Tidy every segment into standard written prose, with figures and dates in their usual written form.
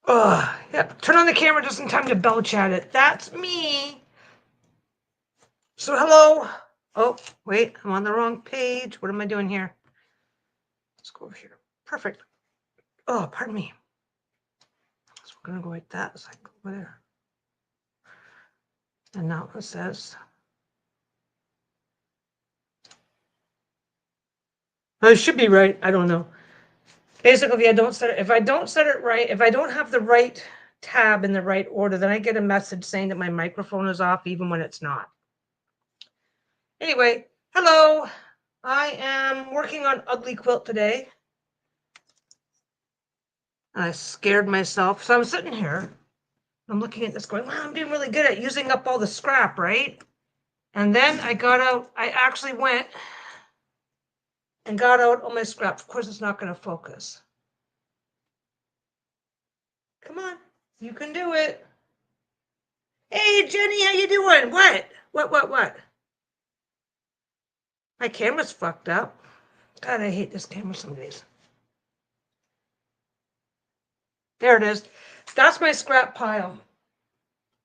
Oh, yep. Turn on the camera just in time to belch at it. That's me. So hello. Oh, wait, I'm on the wrong page. What am I doing here? Let's go over here. Perfect. Oh, pardon me. So we're gonna go like that. It's like over there. And now it says. Oh, it should be right. I don't know. Basically, if I don't set it right, if I don't have the right tab in the right order, then I get a message saying that my microphone is off, even when it's not. Anyway, hello. I am working on Ugly Quilt today. I scared myself. So I'm sitting here. I'm looking at this going, wow, I'm doing really good at using up all the scrap, right? And then I actually went and got out all my scrap. Of course, it's not going to focus. Come on, you can do it. Hey, Jenny, how you doing? What? What? My camera's fucked up. God, I hate this camera some days. There it is. That's my scrap pile.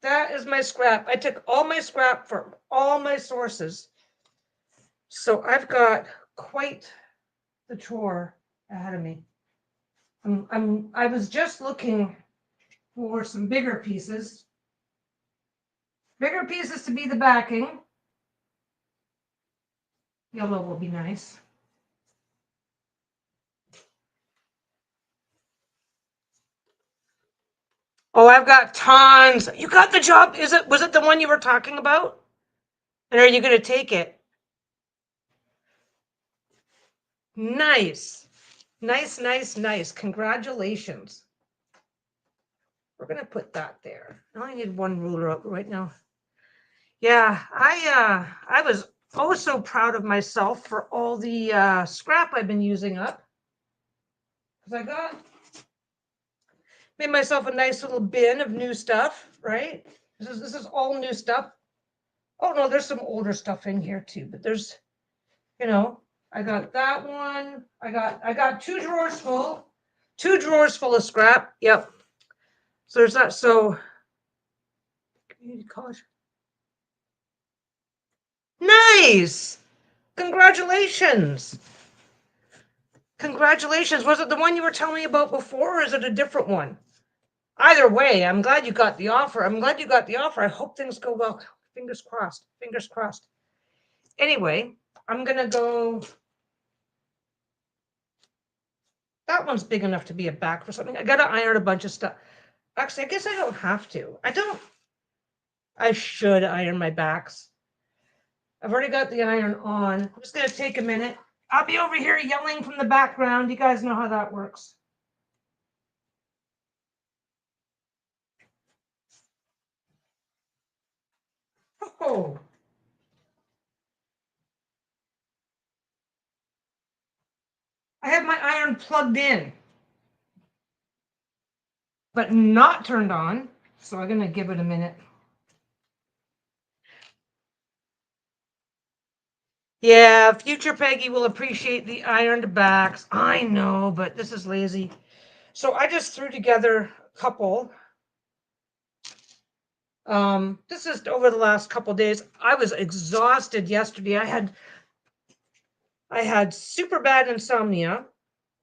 That is my scrap. I took all my scrap from all my sources. So I've got quite the chore ahead of me. I was just looking for some bigger pieces. Bigger pieces to be the backing. Yellow will be nice. Oh, I've got tons. You got the job. Was it the one you were talking about? And are you going to take it? Nice. Nice. Congratulations. We're going to put that there. I only need one ruler up right now. Yeah, I was oh so proud of myself for all the scrap I've been using up. Because I made myself a nice little bin of new stuff, right? This is all new stuff. Oh no, there's some older stuff in here too, but there's, I got that one. I got two drawers full of scrap. Yep. So there's that. So community college. Nice. Congratulations. Congratulations. Was it the one you were telling me about before, or is it a different one? Either way, I'm glad you got the offer. I hope things go well. Fingers crossed. Fingers crossed. Anyway, I'm going to go. That one's big enough to be a back for something. I got to iron a bunch of stuff. Actually, I guess I don't have to. I should iron my backs. I've already got the iron on. I'm just going to take a minute. I'll be over here yelling from the background. You guys know how that works. Oh. I have my iron plugged in, but not turned on. So I'm going to give it a minute. Yeah, future Peggy will appreciate the ironed backs. I know, but this is lazy. So I just threw together a couple. This is over the last couple days. I was exhausted yesterday. I had super bad insomnia,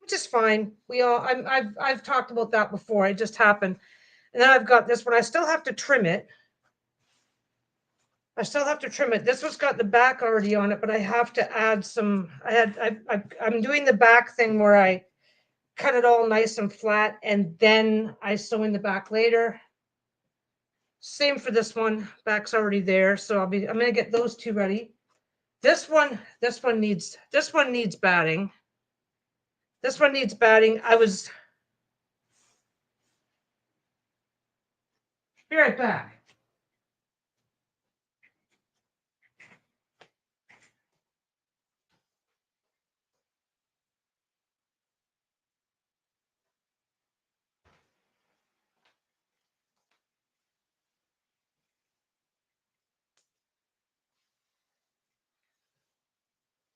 which is fine. I've talked about that before. It just happened. And then I've got this one. I still have to trim it. This one's got the back already on it, but I have to add some. I'm doing the back thing where I cut it all nice and flat, and then I sew in the back later. Same for this one. Back's already there, so I'm gonna get those two ready. This one needs batting. This one needs batting. Be right back.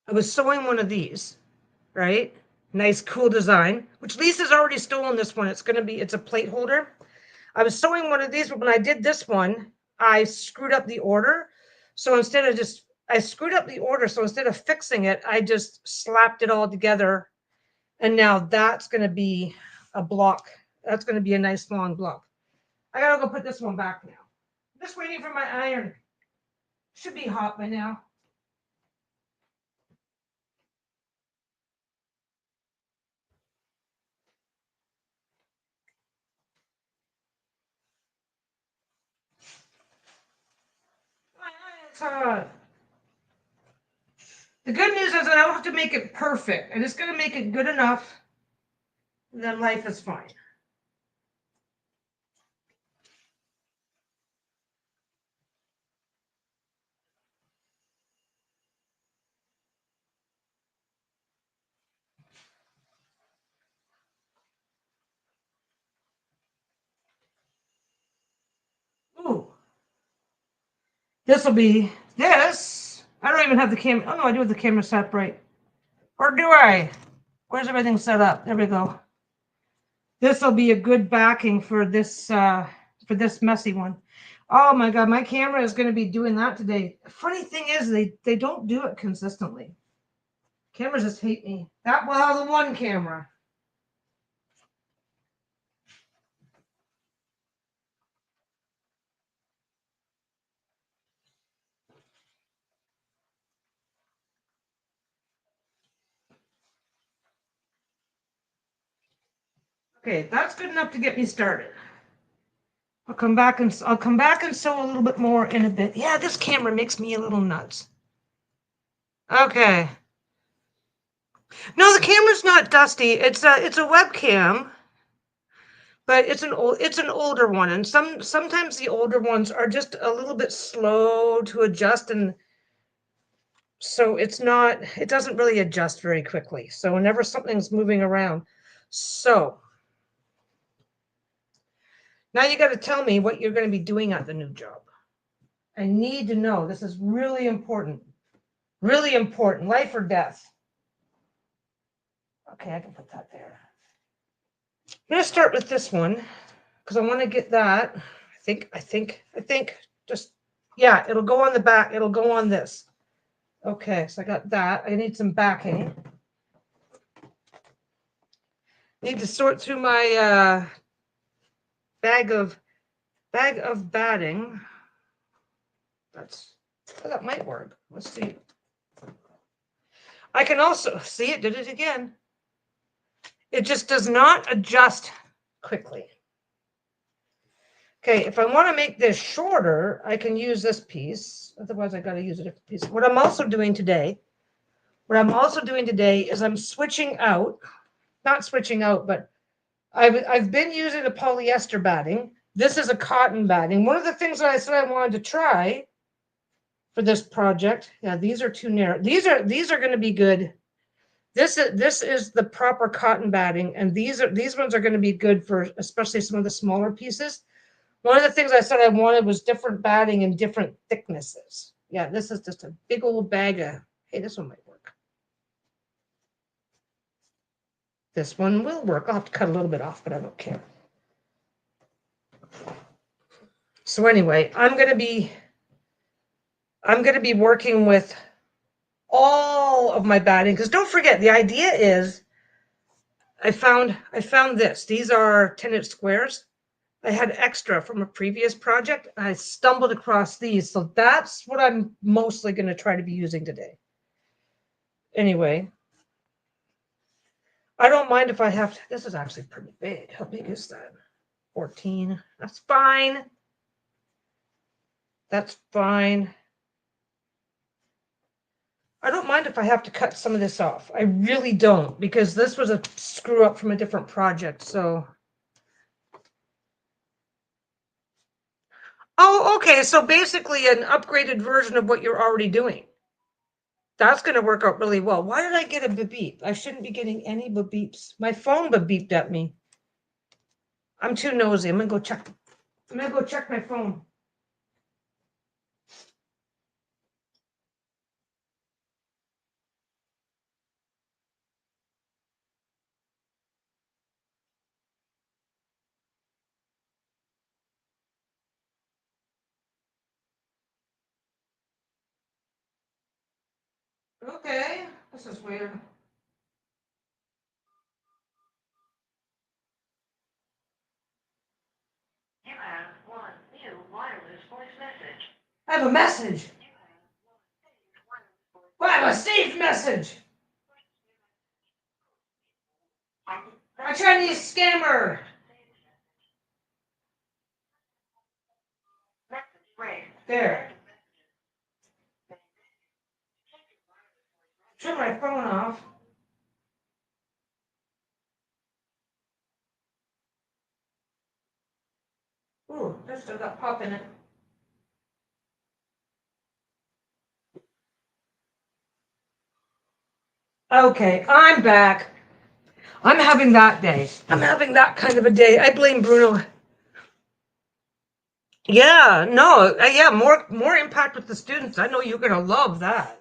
I was sewing one of these, right? Nice, cool design, which Lisa's already stolen this one. It's a plate holder. I was sewing one of these, but when I did this one, I screwed up the order. So I screwed up the order. So instead of fixing it, I just slapped it all together. And now that's going to be a block. That's going to be a nice long block. I got to go put this one back now. I'm just waiting for my iron. Should be hot by now. My iron's hot. The good news is I don't have to make it perfect. I just got to make it good enough. And then life is fine. Ooh. This will be this. I don't even have the camera. Oh no, I do have the camera set up right. Or do I? Where's everything set up? There we go. This will be a good backing for this messy one. Oh my god, my camera is going to be doing that today. Funny thing is, they don't do it consistently. Cameras just hate me. The one camera. Okay, that's good enough to get me started. I'll come back and sew a little bit more in a bit. Yeah, this camera makes me a little nuts. Okay. No, the camera's not dusty. It's a webcam, but it's an older one, and sometimes the older ones are just a little bit slow to adjust, and so it doesn't really adjust very quickly. So whenever something's moving around, so now you got to tell me what you're going to be doing at the new job. I need to know. This is really important. Really important. Life or death. Okay, I can put that there. I'm going to start with this one because I want to get that. I think just, yeah, it'll go on the back. It'll go on this. Okay, so I got that. I need some backing. Need to sort through my bag of batting. That might work. Let's see. I can also see it did it again. It just does not adjust quickly. Okay, if I want to make this shorter, I can use this piece. Otherwise, I got to use a different piece. What I'm also doing today is I'm switching out, not switching out, but I've been using a polyester batting. This is a cotton batting. One of the things that I said I wanted to try for this project, yeah, these are too narrow. These are going to be good. This is the proper cotton batting, and these ones are going to be good for especially some of the smaller pieces. One of the things I said I wanted was different batting and different thicknesses. Yeah, this is just a big old bag of, hey, this one might work. This one will work. I'll have to cut a little bit off, but I don't care. So anyway, I'm going to be working with all of my batting, because don't forget, the idea is I found this. These are 10-inch squares. I had extra from a previous project. I stumbled across these. So that's what I'm mostly going to try to be using today. Anyway, I don't mind if I have to. This is actually pretty big. How big is that? 14. That's fine. That's fine. I don't mind if I have to cut some of this off. I really don't, because this was a screw up from a different project. So. Oh, okay. So basically an upgraded version of what you're already doing. That's going to work out really well. Why did I get a beep? I shouldn't be getting any beeps. My phone beeped at me. I'm too nosy. I'm going to go check. I'm going to go check my phone. Okay, this is weird. You have one new wireless voice message. I have a message. Well, I have a saved message. A Chinese scammer. Message read. There. Turn my phone off. Ooh, this still got pop in it. Okay, I'm back. I'm having that day. I'm having that kind of a day. I blame Bruno. Yeah, no, yeah, more impact with the students. I know you're gonna love that.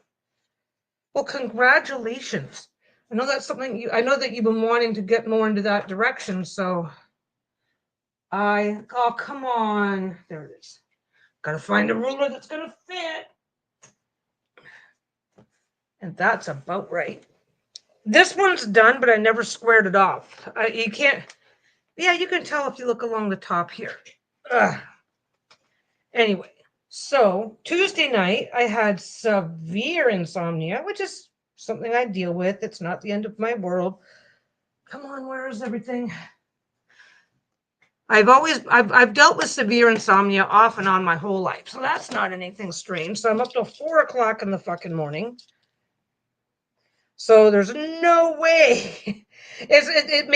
Well, congratulations. I know that's something I know that you've been wanting to get more into that direction. So oh, come on. There it is. Gotta find a ruler that's gonna fit. And that's about right. This one's done, but I never squared it off. You can't, yeah, you can tell if you look along the top here. Ugh. Anyway, so Tuesday night, I had severe insomnia, which is something I deal with. It's not the end of my world. Come on, where is everything? I've dealt with severe insomnia off and on my whole life, so that's not anything strange. So I'm up till 4 o'clock in the fucking morning. So there's no way. It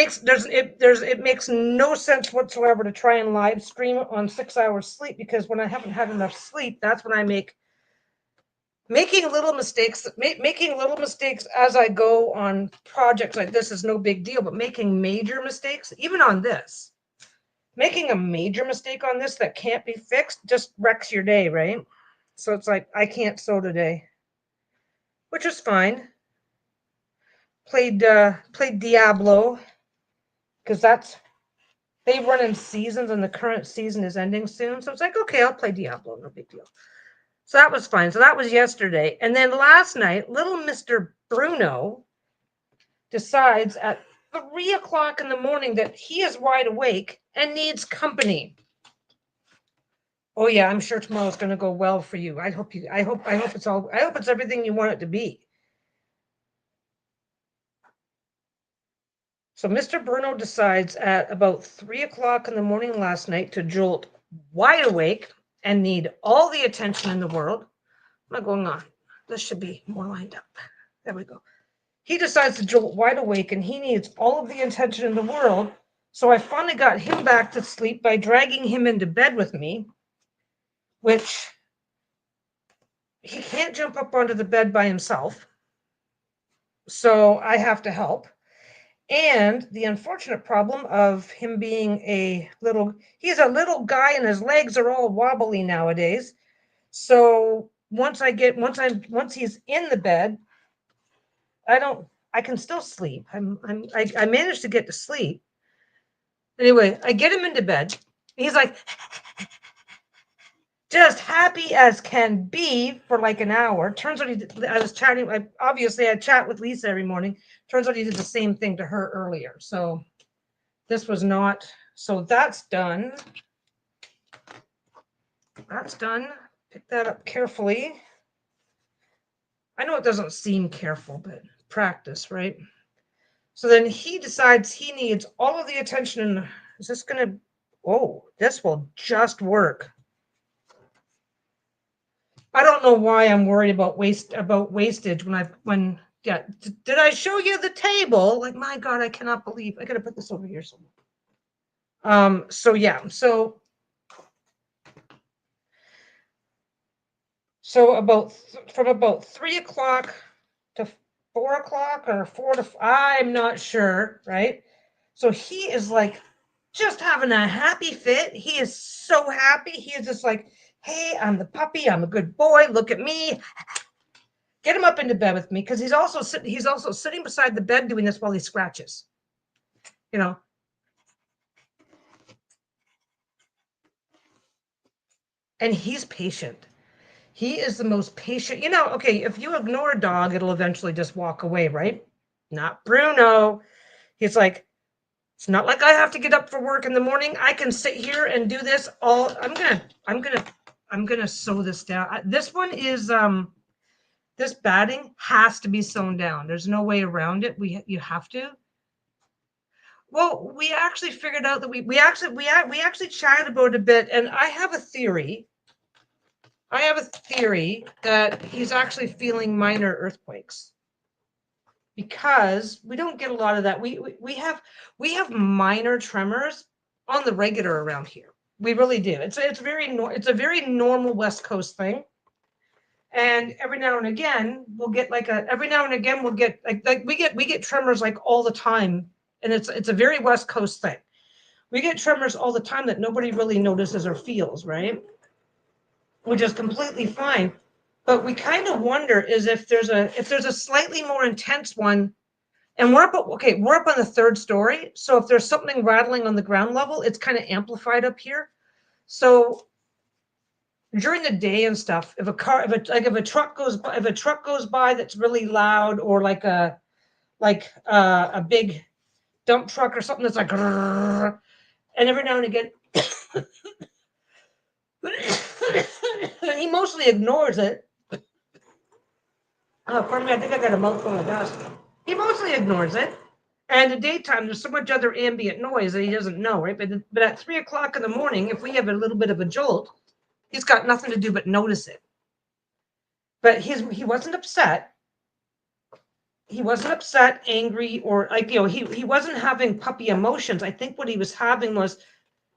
makes no sense whatsoever to try and live stream on 6 hours sleep, because when I haven't had enough sleep, that's when I making little mistakes. Making little mistakes as I go on projects like this is no big deal, but making major mistakes, even on this, making a major mistake on this that can't be fixed just wrecks your day, right? So it's like I can't sew today, which is fine. Played Diablo because that's they run in seasons and the current season is ending soon. So it's like, okay, I'll play Diablo, no big deal. So that was fine. So that was yesterday. And then last night, little Mr. Bruno decides at 3 o'clock in the morning that he is wide awake and needs company. Oh yeah, I'm sure tomorrow's gonna go well for you. I hope it's everything you want it to be. So Mr. Bruno decides at about 3 o'clock in the morning last night to jolt wide awake and need all the attention in the world. What's going on? This should be more lined up. There we go. He decides to jolt wide awake and he needs all of the attention in the world. So I finally got him back to sleep by dragging him into bed with me, which he can't jump up onto the bed by himself. So I have to help. And the unfortunate problem of him being he's a little guy and his legs are all wobbly nowadays. So once he's in the bed, I can still sleep. I managed to get to sleep. Anyway, I get him into bed. He's like just happy as can be for like an hour. Turns out I was chatting. Obviously I chat with Lisa every morning. Turns out he did the same thing to her earlier. So this was not, so that's done. That's done. Pick that up carefully. I know it doesn't seem careful, but practice, right? So then he decides he needs all of the attention. Is this gonna, oh, this will just work. I don't know why I'm worried about wastage yeah. Did I show you the table? Like, my God, I cannot believe I gotta put this over here somewhere. So yeah, from about 3 o'clock to 4 o'clock or I'm not sure, right? So he is like just having a happy fit. He is so happy. He is just like, hey, I'm the puppy. I'm a good boy. Look at me. Get him up into bed with me, because he's also sitting beside the bed doing this while he scratches. You know, and he's patient. He is the most patient. You know, okay, if you ignore a dog, it'll eventually just walk away, right? Not Bruno. He's like, it's not like I have to get up for work in the morning. I can sit here and do this all. I'm gonna sew this down. This one is this batting has to be sewn down. There's no way around it. You have to. Well, we actually figured out that we actually chatted about it a bit, and I have a theory. I have a theory that he's actually feeling minor earthquakes because we don't get a lot of that. We have minor tremors on the regular around here. We really do. It's a very normal West Coast thing. And every now and again we'll get we get tremors like all the time, and it's a very West Coast thing. We get tremors all the time that nobody really notices or feels, right? Which is completely fine. But we kind of wonder is if there's a slightly more intense one, and we're up on the third story. So if there's something rattling on the ground level, it's kind of amplified up here. So during the day and stuff, if a truck goes by that's really loud, or like a big dump truck or something that's like, and every now and again, he mostly ignores it. Oh, pardon me, I think I got a mouthful of dust. He mostly ignores it. And in the daytime, there's so much other ambient noise that he doesn't know, right? But at 3 o'clock in the morning, if we have a little bit of a jolt, he's got nothing to do but notice it. But he wasn't upset. He wasn't upset, angry, or he wasn't having puppy emotions. I think what he was having was,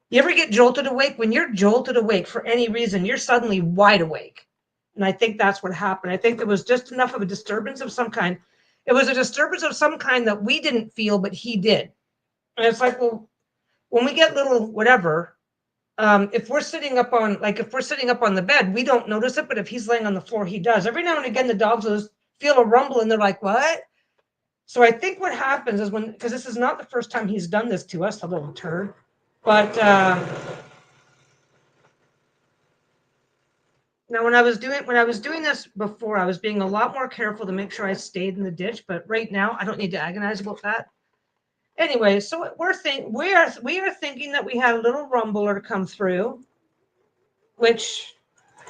you ever get jolted awake? When you're jolted awake for any reason, you're suddenly wide awake. And I think that's what happened. I think there was just enough of a disturbance of some kind. It was a disturbance of some kind that we didn't feel, but he did. And it's like, well, when we get little whatever, if we're sitting up on the bed, we don't notice it. But if he's laying on the floor, he does. Every now and again, the dogs will feel a rumble and they're like, what? So I think what happens is because this is not the first time he's done this to us, the little turd, but now, when I was doing this before, I was being a lot more careful to make sure I stayed in the ditch. But right now, I don't need to agonize about that. Anyway, so we are thinking that we had a little rumbler come through, which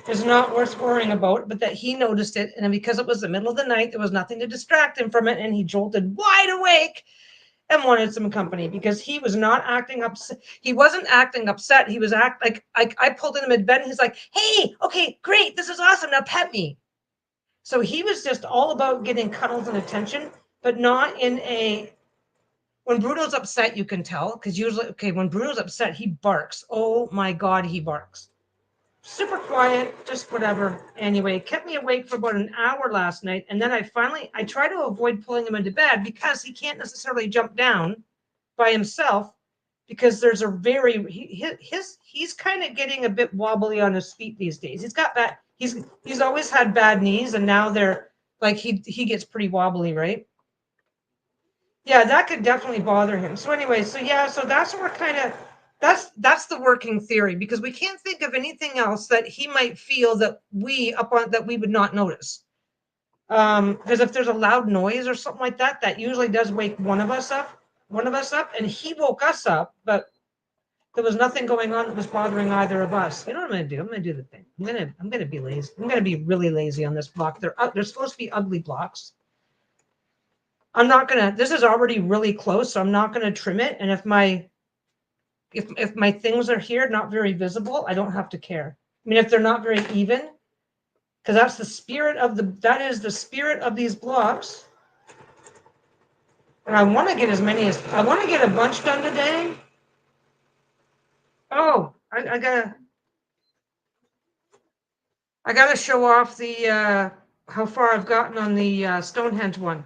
is not worth worrying about, but that he noticed it, and because it was the middle of the night, there was nothing to distract him from it, and he jolted wide awake and wanted some company because he was not acting upset. He wasn't acting upset. He was like I pulled him in bed and he's like, hey, okay, great. This is awesome. Now pet me. So he was just all about getting cuddles and attention, but not in a, when Bruno's upset, you can tell, because usually, when Bruno's upset, he barks. Oh my God, he barks. Super quiet, just whatever. Anyway, it kept me awake for about an hour last night. And then I try to avoid pulling him into bed because he can't necessarily jump down by himself, because there's a he's kind of getting a bit wobbly on his feet these days. He's always had bad knees, and now they're like, he gets pretty wobbly, right? Yeah, that could definitely bother him. So anyway, so that's what we're kind of, that's the working theory, because we can't think of anything else that he might feel that we would not notice. Because if there's a loud noise or something like that, that usually does wake one of us up, and he woke us up, but there was nothing going on that was bothering either of us. You know what I'm going to do? I'm going to do the thing. I'm going to be lazy. I'm going to be really lazy on this block. They're supposed to be ugly blocks. This is already really close, so I'm not going to trim it. And if my things are here, not very visible, I don't have to care. I mean, if they're not very even, because that is the spirit of these blocks. And I want to get a bunch done today. Oh, I gotta show off the how far I've gotten on the Stonehenge one.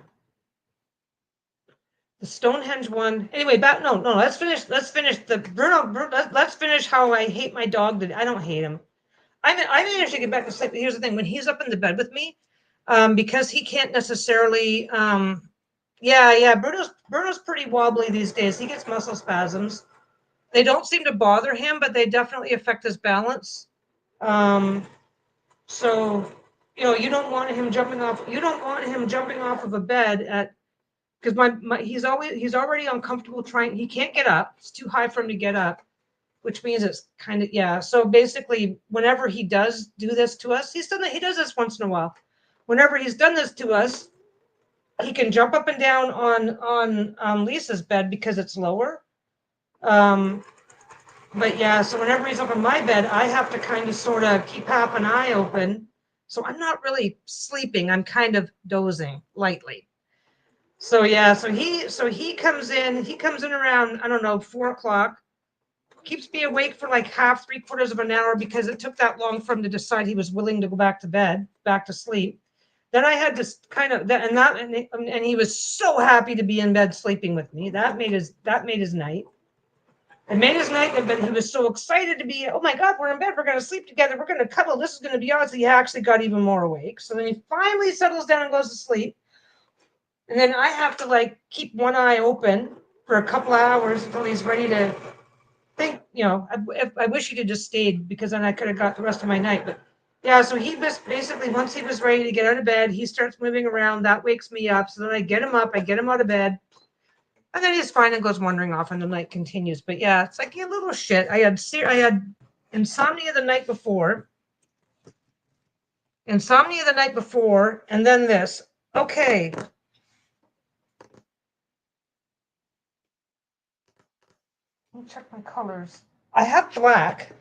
The Stonehenge one. Anyway, let's finish the Bruno. Let's finish how I hate my dog. I don't hate him. I managed to get back to sleep. But here's the thing: when he's up in the bed with me, because he can't necessarily. Bruno's pretty wobbly these days. He gets muscle spasms. They don't seem to bother him, but they definitely affect his balance. So, you don't want him jumping off. You don't want him jumping off of a bed at because he's already uncomfortable trying. He can't get up. It's too high for him to get up, which means it's kind of yeah. So basically, whenever he does do this to us, he does this once in a while. Whenever he's done this to us, he can jump up and down on Lisa's bed because it's lower. Um, but yeah, so whenever he's up on my bed, I have to kind of sort of keep half an eye open. So I'm not really sleeping. I'm kind of dozing lightly. So yeah, so he comes in. He comes in around I don't know 4 o'clock. Keeps me awake for like half, 3/4 of an hour because it took that long for him to decide he was willing to go back to bed, back to sleep. Then I had to kind of and he was so happy to be in bed sleeping with me. That made his night. It made his night, but he was so excited to be. Oh my God, we're in bed. We're going to sleep together. We're going to cuddle. This is going to be awesome. He actually got even more awake. So then he finally settles down and goes to sleep. And then I have to like keep one eye open for a couple of hours until he's ready to think. I wish he'd have just stayed because then I could have got the rest of my night. But yeah, so he was basically once he was ready to get out of bed, he starts moving around. That wakes me up. So then I get him up. I get him out of bed. And then he's fine and goes wandering off, and the night continues. But yeah, it's like a little shit. I had insomnia the night before, and then this. Okay, let me check my colors. I have black.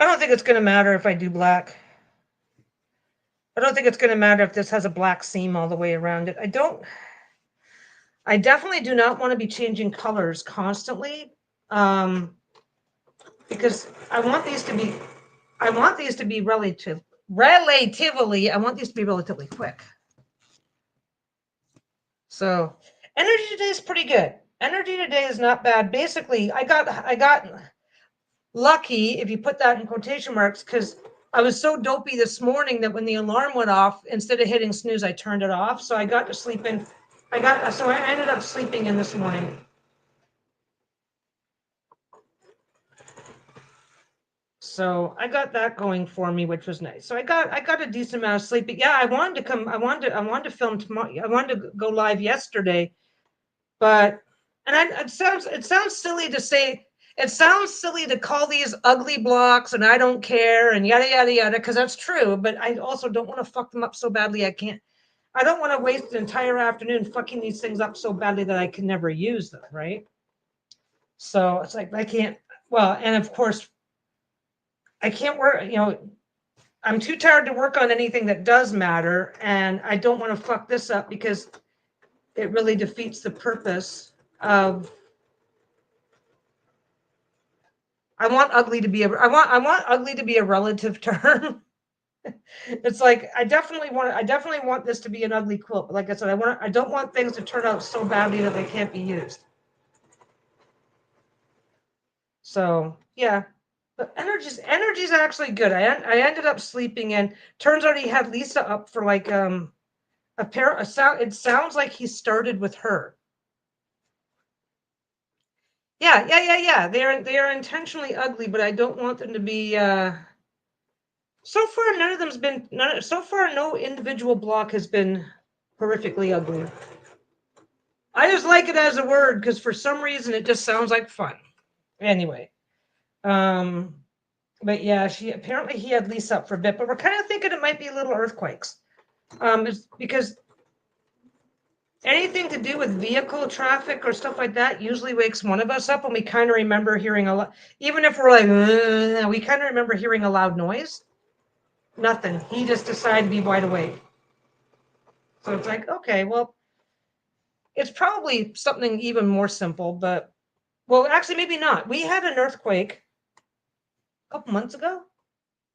I don't think it's going to matter if I do black. I don't think it's going to matter if this has a black seam all the way around it. I definitely do not want to be changing colors constantly. Because I want these to be relatively quick. So energy today is pretty good. Energy today is not bad. Basically, I got lucky, if you put that in quotation marks, because I was so dopey this morning that when the alarm went off, instead of hitting snooze, I turned it off. So I got to sleep in. I ended up sleeping in this morning. So I got that going for me, which was nice. So I got a decent amount of sleep. But yeah, I wanted to film tomorrow. I wanted to go live yesterday, but it sounds silly to say. It sounds silly to call these ugly blocks and I don't care and yada yada yada, because that's true. But I also don't want to fuck them up so badly I don't want to waste an entire afternoon fucking these things up so badly that I can never use them, right? So it's like I can't. Well, and of course I can't work. I'm too tired to work on anything that does matter, and I don't want to fuck this up because it really defeats the purpose of. I want ugly to be a relative term. It's like I definitely want this to be an ugly quilt. But like I said, I don't want things to turn out so badly that they can't be used. So yeah. But energy's actually good. I ended up sleeping in. Turns out he had Lisa up for like a sound. It sounds like he started with her. Yeah. They are intentionally ugly, but I don't want them to be. So far, none of them's been. So far, no individual block has been horrifically ugly. I just like it as a word because for some reason it just sounds like fun. Anyway, um, but yeah, he had Lisa up for a bit, but we're kind of thinking it might be little earthquakes. It's because anything to do with vehicle traffic or stuff like that usually wakes one of us up, and we kind of remember hearing a lot. Even if we're like, we kind of remember hearing a loud noise. Nothing. He just decided to be wide awake. So it's like, okay, well, it's probably something even more simple, but well, actually, maybe not. We had an earthquake a couple months ago.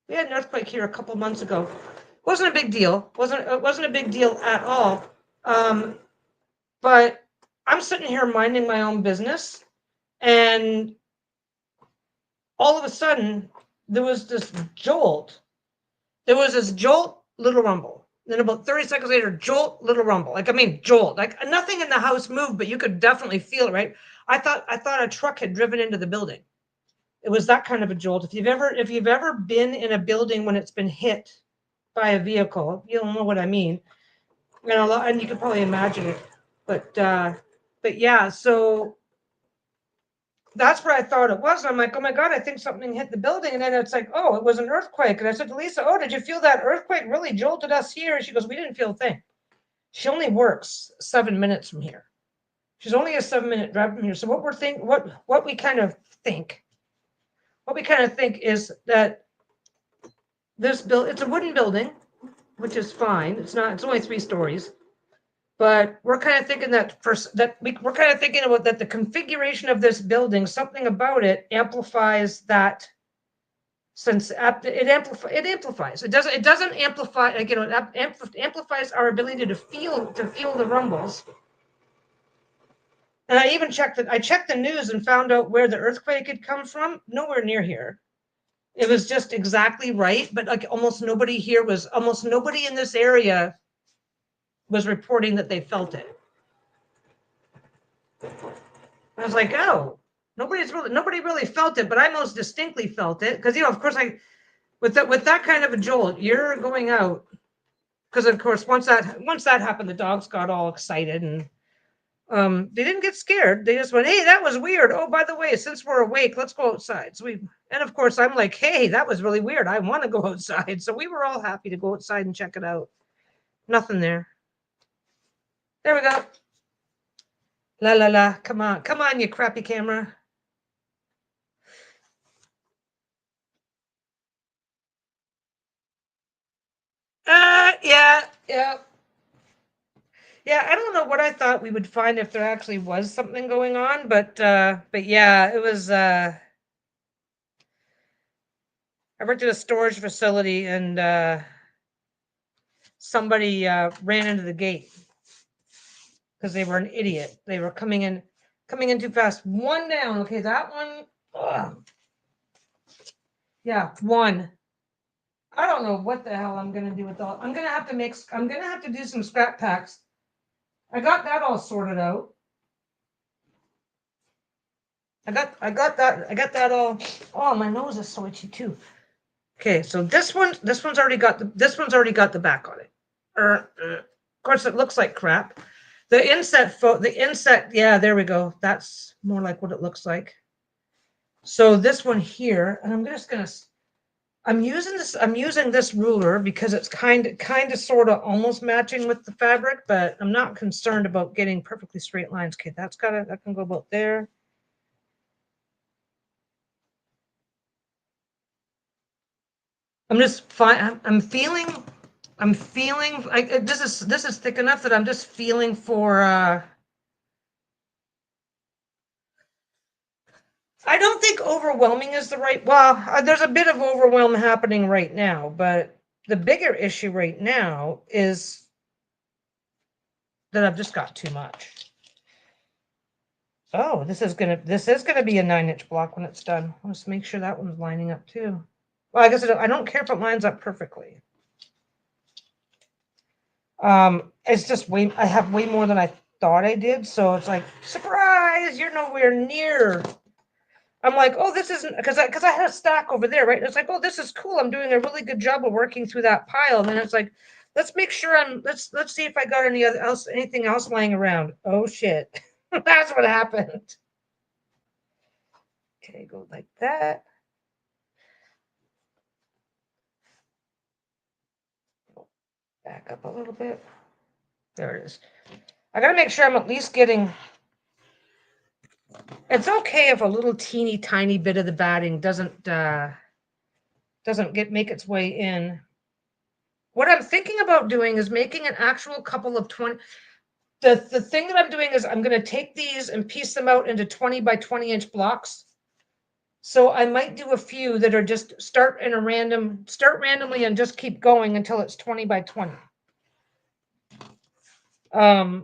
We had an earthquake here a couple months ago. Wasn't a big deal. Wasn't a big deal at all. But I'm sitting here minding my own business, and all of a sudden there was this jolt. There was this jolt, little rumble. Then about 30 seconds later, jolt, little rumble. Jolt. Like nothing in the house moved, but you could definitely feel it, right? I thought a truck had driven into the building. It was that kind of a jolt. If you've ever been in a building when it's been hit by a vehicle, you'll know what I mean. And you can probably imagine it. But yeah, so that's what I thought it was. I'm like, oh my God, I think something hit the building. And then it's like, oh, it was an earthquake. And I said to Lisa, oh, did you feel that earthquake really jolted us here? And she goes, we didn't feel a thing. She only works 7 minutes from here. She's only a 7-minute drive from here. So what we kind of think is that it's a wooden building, which is fine. It's only 3 stories. But we're kind of thinking we're kind of thinking about that the configuration of this building, something about it amplifies that since it amplifies. It doesn't amplify, like, it amplifies our ability to feel the rumbles. And I checked the news and found out where the earthquake had come from. Nowhere near here. It was just exactly right, but like almost nobody in this area was reporting that they felt it. I was like, oh, nobody really felt it, but I most distinctly felt it because, of course, with that kind of a jolt, you're going out because, of course, once that happened, the dogs got all excited and they didn't get scared. They just went, hey, that was weird. Oh, by the way, since we're awake, let's go outside. And of course, I'm like, hey, that was really weird. I want to go outside. So we were all happy to go outside and check it out. Nothing there. There we go. La la la. Come on, you crappy camera. Yeah. Yeah, I don't know what I thought we would find if there actually was something going on, but yeah, it was. I worked at a storage facility, and somebody ran into the gate because they were an idiot. They were coming in too fast. One down. Okay, that one. Ugh. Yeah, one. I don't know what the hell I'm gonna do with all. I'm gonna have to do some scrap packs. I got that all sorted out. I got that all. Oh, my nose is so itchy too. Okay, so this one's already got the back on it. Of course, it looks like crap. The inset, yeah, there we go. That's more like what it looks like. So this one here, and I'm using this ruler because it's kind of sort of almost matching with the fabric, but I'm not concerned about getting perfectly straight lines. Okay, that can go about there. I'm just fine. I'm feeling this is thick enough that I'm just feeling for I don't think overwhelming is the right. Well, there's a bit of overwhelm happening right now, but the bigger issue right now is that I've just got too much. Oh, this is gonna be a 9-inch block when it's done. Let's make sure that one's lining up too. Well, I guess I don't care if it lines up perfectly. It's just I have way more than I thought I did, so it's like, surprise, you're nowhere near. I'm like, oh, this isn't because I had a stack over there, right? It's like, oh, this is cool. I'm doing a really good job of working through that pile. And then it's like, let's make sure let's see if I got anything else lying around. Oh shit. That's what happened. Okay, go like that. Back up a little bit. There it is. I gotta make sure I'm at least getting. It's okay if a little teeny tiny bit of the batting doesn't make its way in. What I'm thinking about doing is making an actual couple of 20. The thing that I'm doing is I'm going to take these and piece them out into 20 by 20-inch blocks. So I might do a few that are just start randomly and just keep going until it's 20 by 20. That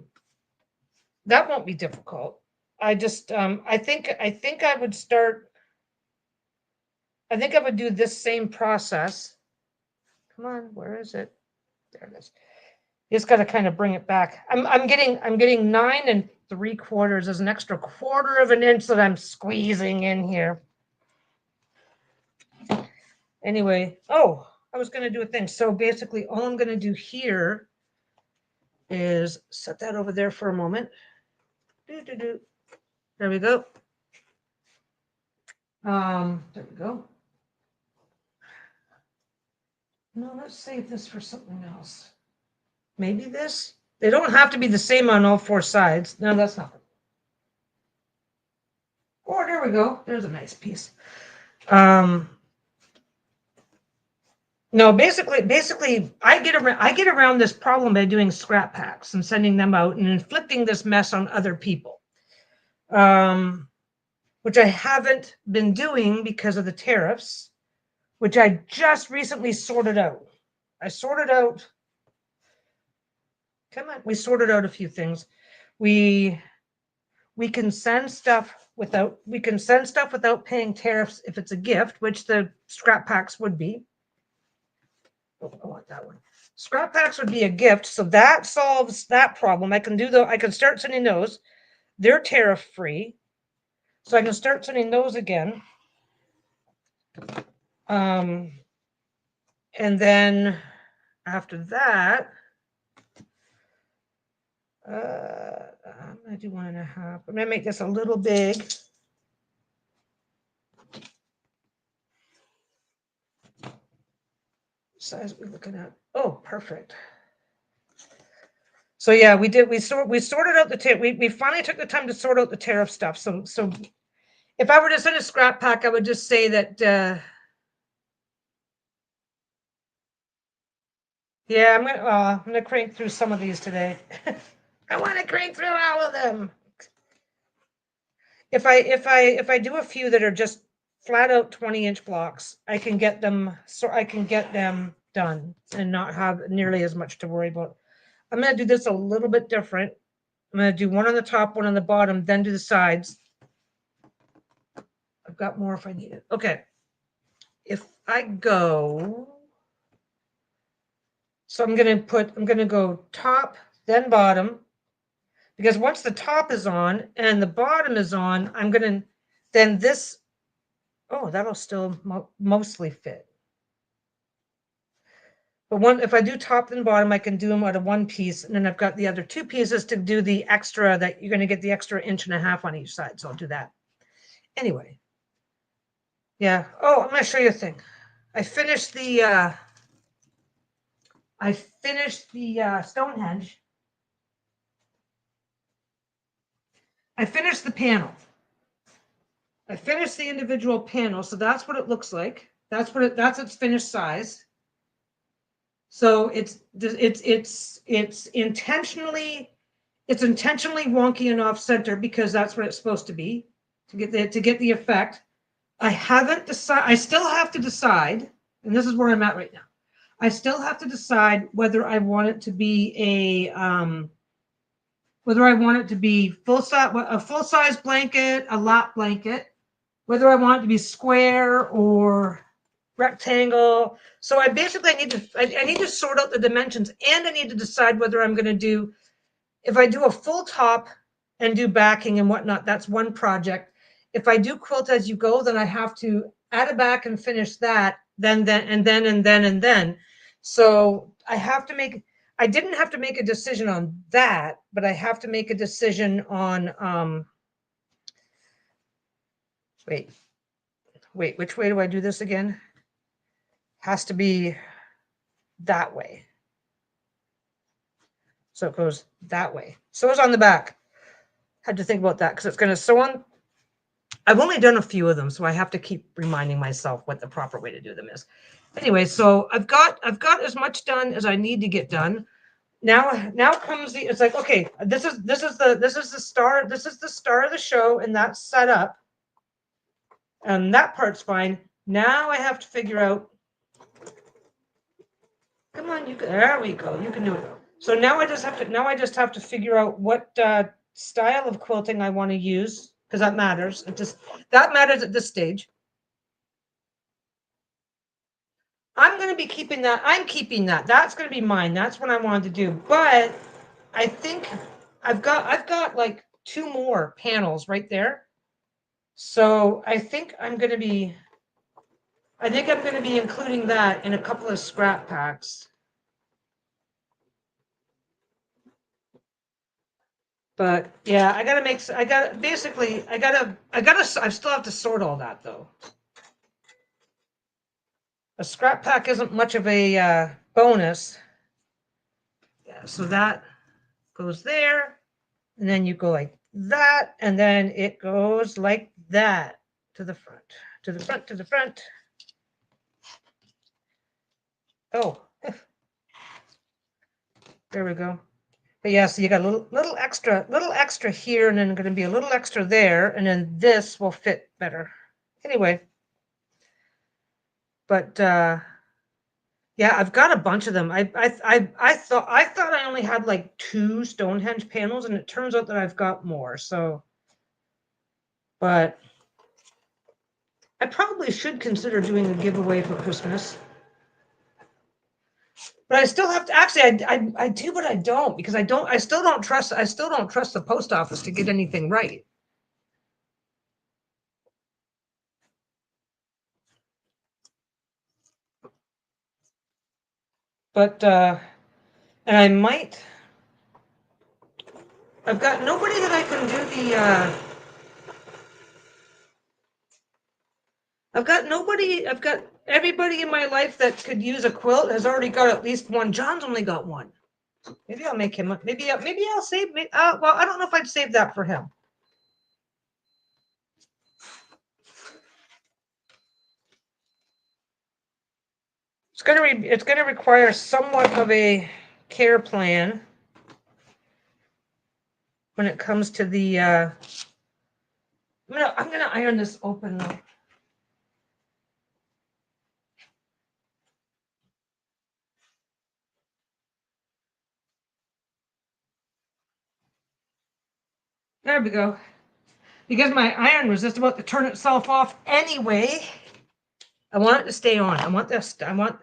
won't be difficult. I just I think I would start. I think I would do this same process. Come on, where is it? There it is. You just got to kind of bring it back. I'm getting 9 3/4. There's an extra 1/4 of an inch that I'm squeezing in here. Anyway, oh, I was going to do a thing. So basically all I'm going to do here is set that over there for a moment. There we go. There we go. No, let's save this for something else. Maybe this. They don't have to be the same on all four sides. No, that's not. Oh, there we go. There's a nice piece. No, basically, I get around this problem by doing scrap packs and sending them out and inflicting this mess on other people, which I haven't been doing because of the tariffs, which I just recently sorted out. I sorted out. Come on, we sorted out a few things. We can send stuff without paying tariffs if it's a gift, which the scrap packs would be. Oh, I want that one. Scrap packs would be a gift, so that solves that problem. I can start sending those. They're tariff free, so I can start sending those again. And then after that, I'm gonna do 1.5. I'm gonna make this a little big. Size we're looking at. Oh, perfect. So yeah, we sorted out the tariff. We finally took the time to sort out the tariff stuff. So if I were to send a scrap pack, I would just say that yeah, I'm gonna crank through some of these today. I want to crank through all of them. If I do a few that are just flat out 20-inch blocks, I can get them done and not have nearly as much to worry about. I'm gonna do this a little bit different. I'm gonna do one on the top, one on the bottom, then do the sides. I've got more if I need it. Okay. If I go, so I'm gonna go top, then bottom, because once the top is on and the bottom is on, then this, oh, that'll still mostly fit. But if I do top and bottom, I can do them out of one piece, and then I've got the other two pieces to do the extra that you're going to get the extra 1.5 on each side. So I'll do that. Anyway. Yeah. Oh, I'm going to show you a thing. I finished the Stonehenge. I finished the panel. I finished the individual panel, so that's what it looks like. That's its finished size. So it's intentionally wonky and off center because that's what it's supposed to be to get the effect. I haven't decided. I still have to decide, and this is where I'm at right now. I still have to decide whether I want it to be a full size blanket, a lap blanket, whether I want it to be square or rectangle. So I need to sort out the dimensions, and I need to decide whether I'm going to do, if I do a full top and do backing and whatnot, that's one project. If I do quilt as you go, then I have to add a back and finish that, then. So I didn't have to make a decision on that, but I have to make a decision on, wait, which way do I do this again? Has to be that way. So it goes that way. So it's on the back. Had to think about that because it's going to sew on. I've only done a few of them, so I have to keep reminding myself what the proper way to do them is. Anyway, so I've got as much done as I need to get done. Now comes it's like, okay, this is the star of the show, and that's set up. And that part's fine. Now I have to figure out. Come on, there we go. You can do it. So now I just have to figure out what style of quilting I want to use, because that matters. That matters at this stage. I'm going to be keeping that. I'm keeping that. That's going to be mine. That's what I wanted to do. But I think I've got like 2 more panels right there. So I think I'm going to be I think I'm going to be including that in a couple of scrap packs. But yeah, I gotta make. I got basically. I gotta. I still have to sort all that though. A scrap pack isn't much of a bonus. Yeah, so that goes there, and then you go like that, and then it goes like that to the front, to the front, to the front. Oh, there we go. But yeah, so you got a little extra here, and then going to be a little extra there, and then this will fit better. Anyway, but yeah, I've got a bunch of them. I thought I only had like 2 Stonehenge panels, and it turns out that I've got more. So, but I probably should consider doing a giveaway for Christmas. But I still have to actually. I do, but I don't because I still don't trust the post office to get anything right. But and I might. I've got nobody that I can do the. I've got nobody. I've got everybody in my life that could use a quilt has already got at least one. John's only got one. Maybe I'll make him. Maybe I'll save. Well, I don't know if I'd save that for him. It's gonna require somewhat of a care plan when it comes to the. I'm gonna iron this open though. There we go. Because my iron was just about to turn itself off anyway. I want it to stay on. I want this. I might.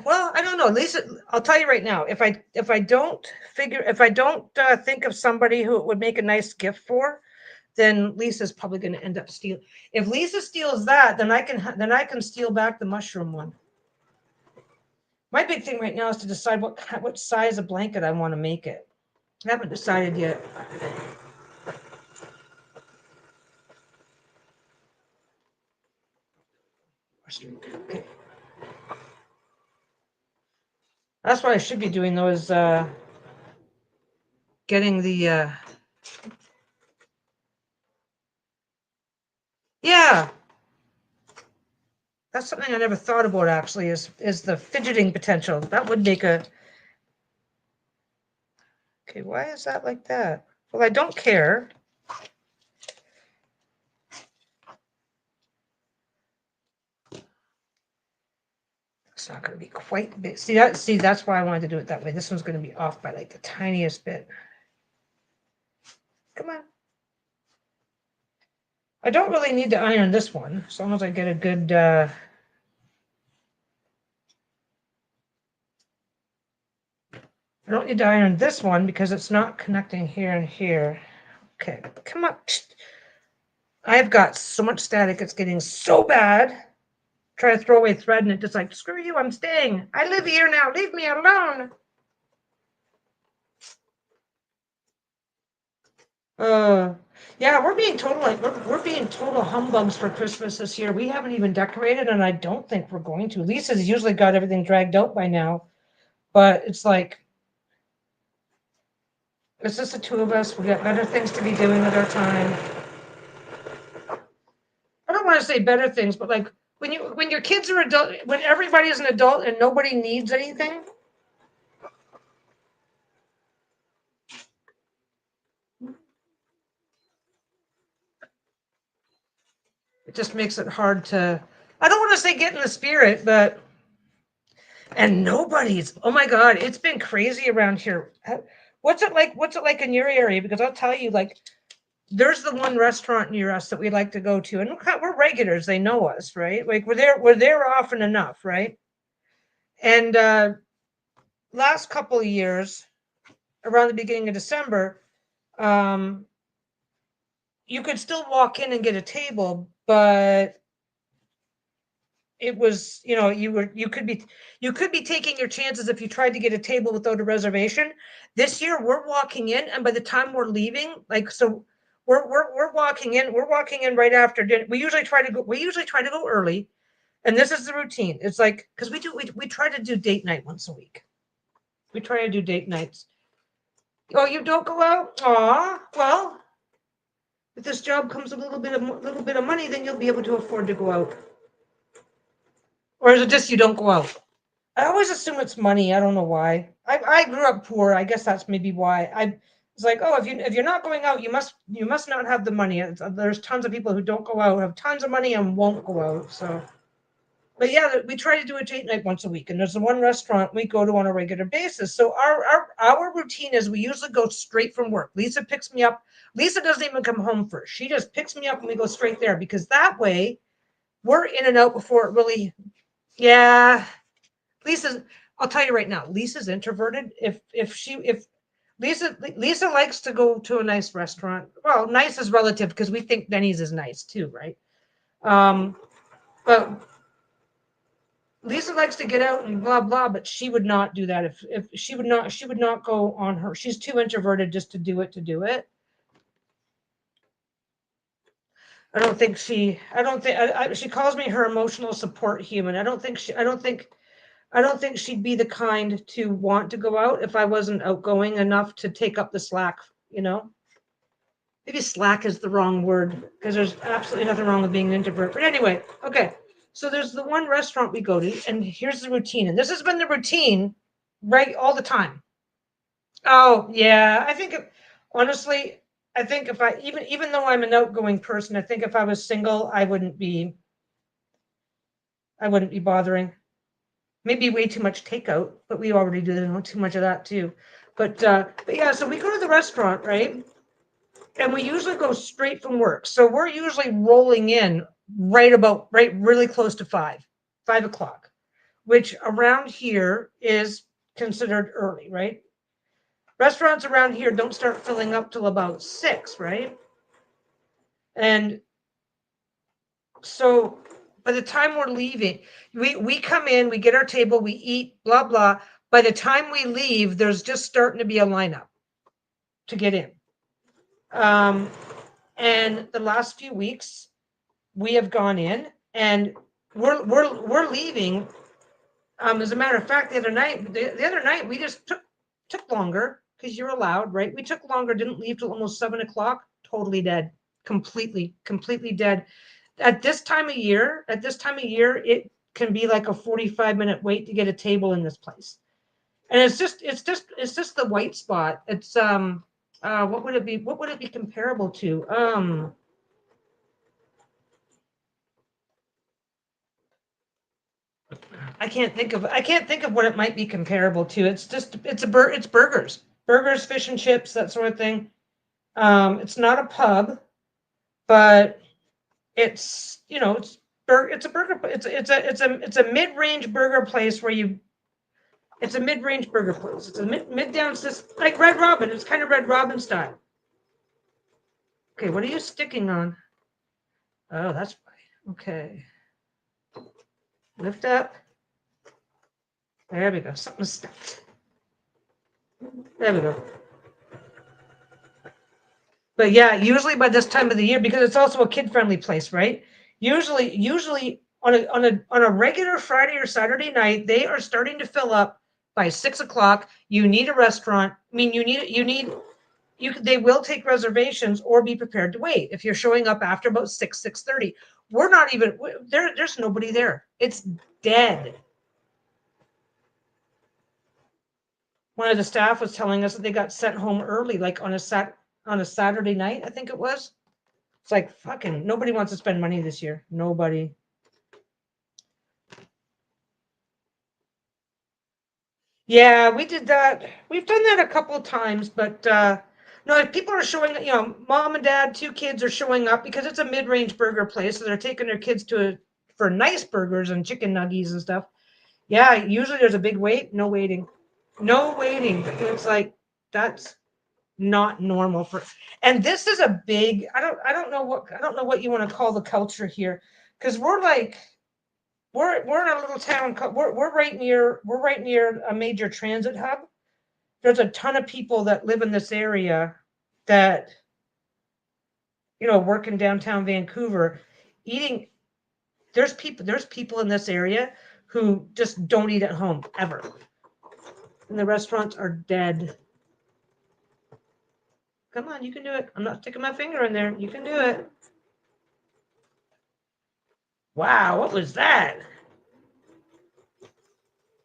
Well, I don't know. Lisa, I'll tell you right now. If I don't think of somebody who it would make a nice gift for, then Lisa's probably going to end up stealing. If Lisa steals that, then I can steal back the mushroom one. My big thing right now is to decide what size of blanket I want to make it. I haven't decided yet. Okay. That's what I should be doing though is getting the yeah. That's something I never thought about actually is the fidgeting potential. That would make a okay, why is that like that? Well, I don't care. It's not going to be quite big. See, that's why I wanted to do it that way. This one's going to be off by like the tiniest bit. Come on. I don't really need to iron this one, as long as I get a good, I don't need to iron this one because it's not connecting here and here. Okay, come on. I've got so much static, it's getting so bad. Try to throw away thread and it just like, screw you, I'm staying. I live here now, leave me alone. Yeah, we're being total humbugs for Christmas this year. We haven't even decorated, and I don't think we're going to. Lisa's usually got everything dragged out by now, but it's like it's just the two of us. We got better things to be doing with our time. I don't want to say better things, but like when your kids are adult, when everybody is an adult and nobody needs anything. It just makes it hard to. I don't want to say get in the spirit, but and nobody's. Oh my God, it's been crazy around here. What's it like? What's it like in your area? Because I'll tell you, like, there's the one restaurant near us that we like to go to, and we're regulars. They know us, right? Like we're there often enough, right? And last couple of years, around the beginning of December, um, you could still walk in and get a table, but it was, you could be taking your chances if you tried to get a table without a reservation. This year we're walking in, and by the time we're leaving, like, so we're walking in right after dinner. We usually try to go early, and this is the routine. It's like, because we try to do date night once a week. We try to do date nights. Oh, you don't go out? Aw, well, if this job comes a little bit of money, then you'll be able to afford to go out. Or is it just you don't go out? I always assume it's money. I don't know why. I grew up poor. I guess that's maybe why. I it's like, oh, if you're not going out, you must not have the money. There's tons of people who don't go out, have tons of money, and won't go out. So, but yeah, we try to do a date night once a week, and there's the one restaurant we go to on a regular basis. So our routine is we usually go straight from work. Lisa picks me up. Lisa doesn't even come home first. She just picks me up, and we go straight there, because that way we're in and out before it really. Yeah, Lisa, I'll tell you right now, Lisa's introverted. If Lisa likes to go to a nice restaurant. Well, nice is relative because we think Denny's is nice too, right? Um, but Lisa likes to get out and blah blah, but she would not do that if she would not go on her. She's too introverted just to do it to do it. She calls me her emotional support human. I don't think she'd be the kind to want to go out if I wasn't outgoing enough to take up the slack, you know? Maybe slack is the wrong word, because there's absolutely nothing wrong with being an introvert. But anyway, okay. So there's the one restaurant we go to, and here's the routine. And this has been the routine right all the time. Oh, yeah. Honestly, I think if I even though I'm an outgoing person, I think if I was single, I wouldn't be bothering. Maybe way too much takeout, but we already do too much of that too. But yeah, so we go to the restaurant, right? And we usually go straight from work. So we're usually rolling in right really close to 5 o'clock, which around here is considered early, right? Restaurants around here don't start filling up till about 6, right? And so by the time we're leaving, we come in, we get our table, we eat, blah blah. By the time we leave, there's just starting to be a lineup to get in. Um, and the last few weeks, we have gone in, and we're leaving. As a matter of fact, the other night we just took longer because you're allowed, right? We took longer, didn't leave till almost 7 o'clock. Totally dead, completely dead. At this time of year, it can be like a 45-minute wait to get a table in this place. And it's just the white spot. It's what would it be comparable to? I can't think of what it might be comparable to. It's burgers, fish and chips, that sort of thing. It's not a pub, but it's a burger. It's a mid-range burger place where you. It's a mid-range burger place. It's a mid down, just like Red Robin. It's kind of Red Robin style. Okay, what are you sticking on? Oh, that's right. Okay, lift up. There we go. Something stuck. There we go. But yeah, usually by this time of the year, because it's also a kid-friendly place, right? Usually on a regular Friday or Saturday night, they are starting to fill up by 6 o'clock. You need a restaurant. I mean, they will take reservations or be prepared to wait if you're showing up after about 6:30. We're not even there. There's nobody there. It's dead. One of the staff was telling us that they got sent home early, like on a Saturday night, I think it was. It's like fucking nobody wants to spend money this year. Nobody. Yeah, we did that. We've done that a couple of times, but no, if people are showing, mom and dad, two kids are showing up because it's a mid-range burger place, so they're taking their kids for nice burgers and chicken nuggets and stuff. Yeah, usually there's a big wait, no waiting. No waiting. It's like that's not normal for, and this is a big, I don't know what you want to call the culture here, because we're like we're in a little town. We're right near a major transit hub. There's a ton of people that live in this area that work in downtown Vancouver, eating. There's people in this area who just don't eat at home ever, and the restaurants are dead. Come on, you can do it. I'm not sticking my finger in there. You can do it. Wow, what was that?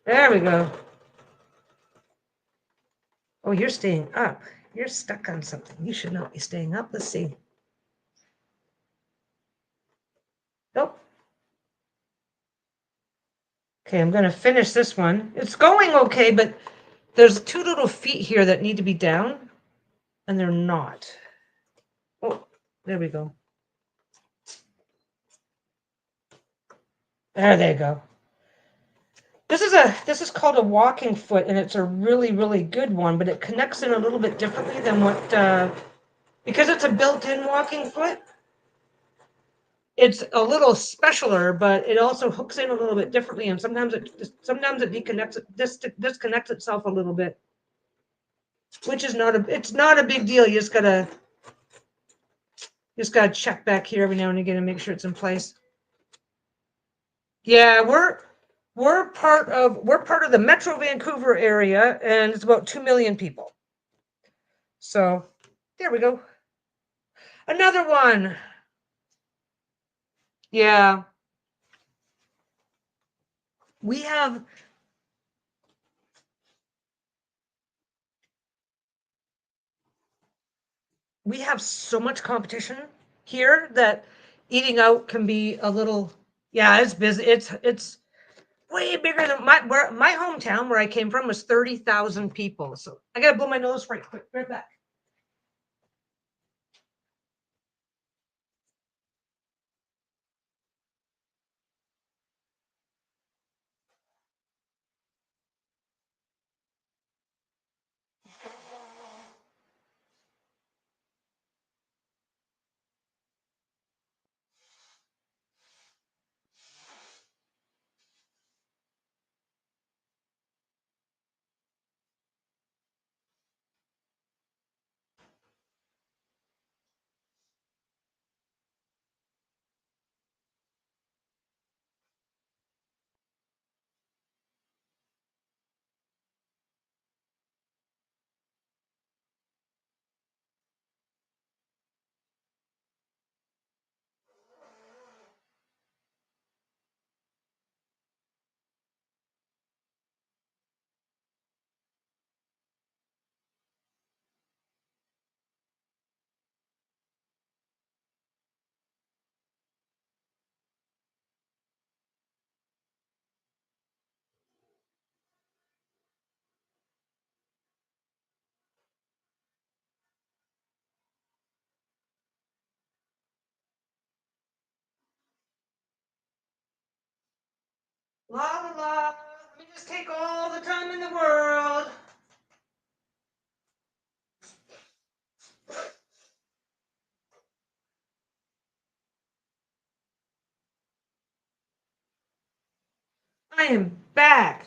There we go. Oh, you're staying up. You're stuck on something. You should not be staying up. Let's see. Nope. Okay, I'm going to finish this one. It's going okay, but there's two little feet here that need to be down, and they're not. Oh, there we go. There they go. This is called a walking foot, and it's a really, really good one, but it connects in a little bit differently than because it's a built-in walking foot. It's a little specialer, but it also hooks in a little bit differently, and sometimes it disconnects itself a little bit, which is it's not a big deal. You just gotta check back here every now and again and make sure it's in place. Yeah, we're part of the Metro Vancouver area, and it's about 2 million people. So there we go. Another one. Yeah. We have so much competition here that eating out can be a little, yeah, it's busy. It's way bigger than my hometown where I came from was 30,000 people. So I gotta blow my nose right quick. Right back. La la la. Let me just take all the time in the world. I am back.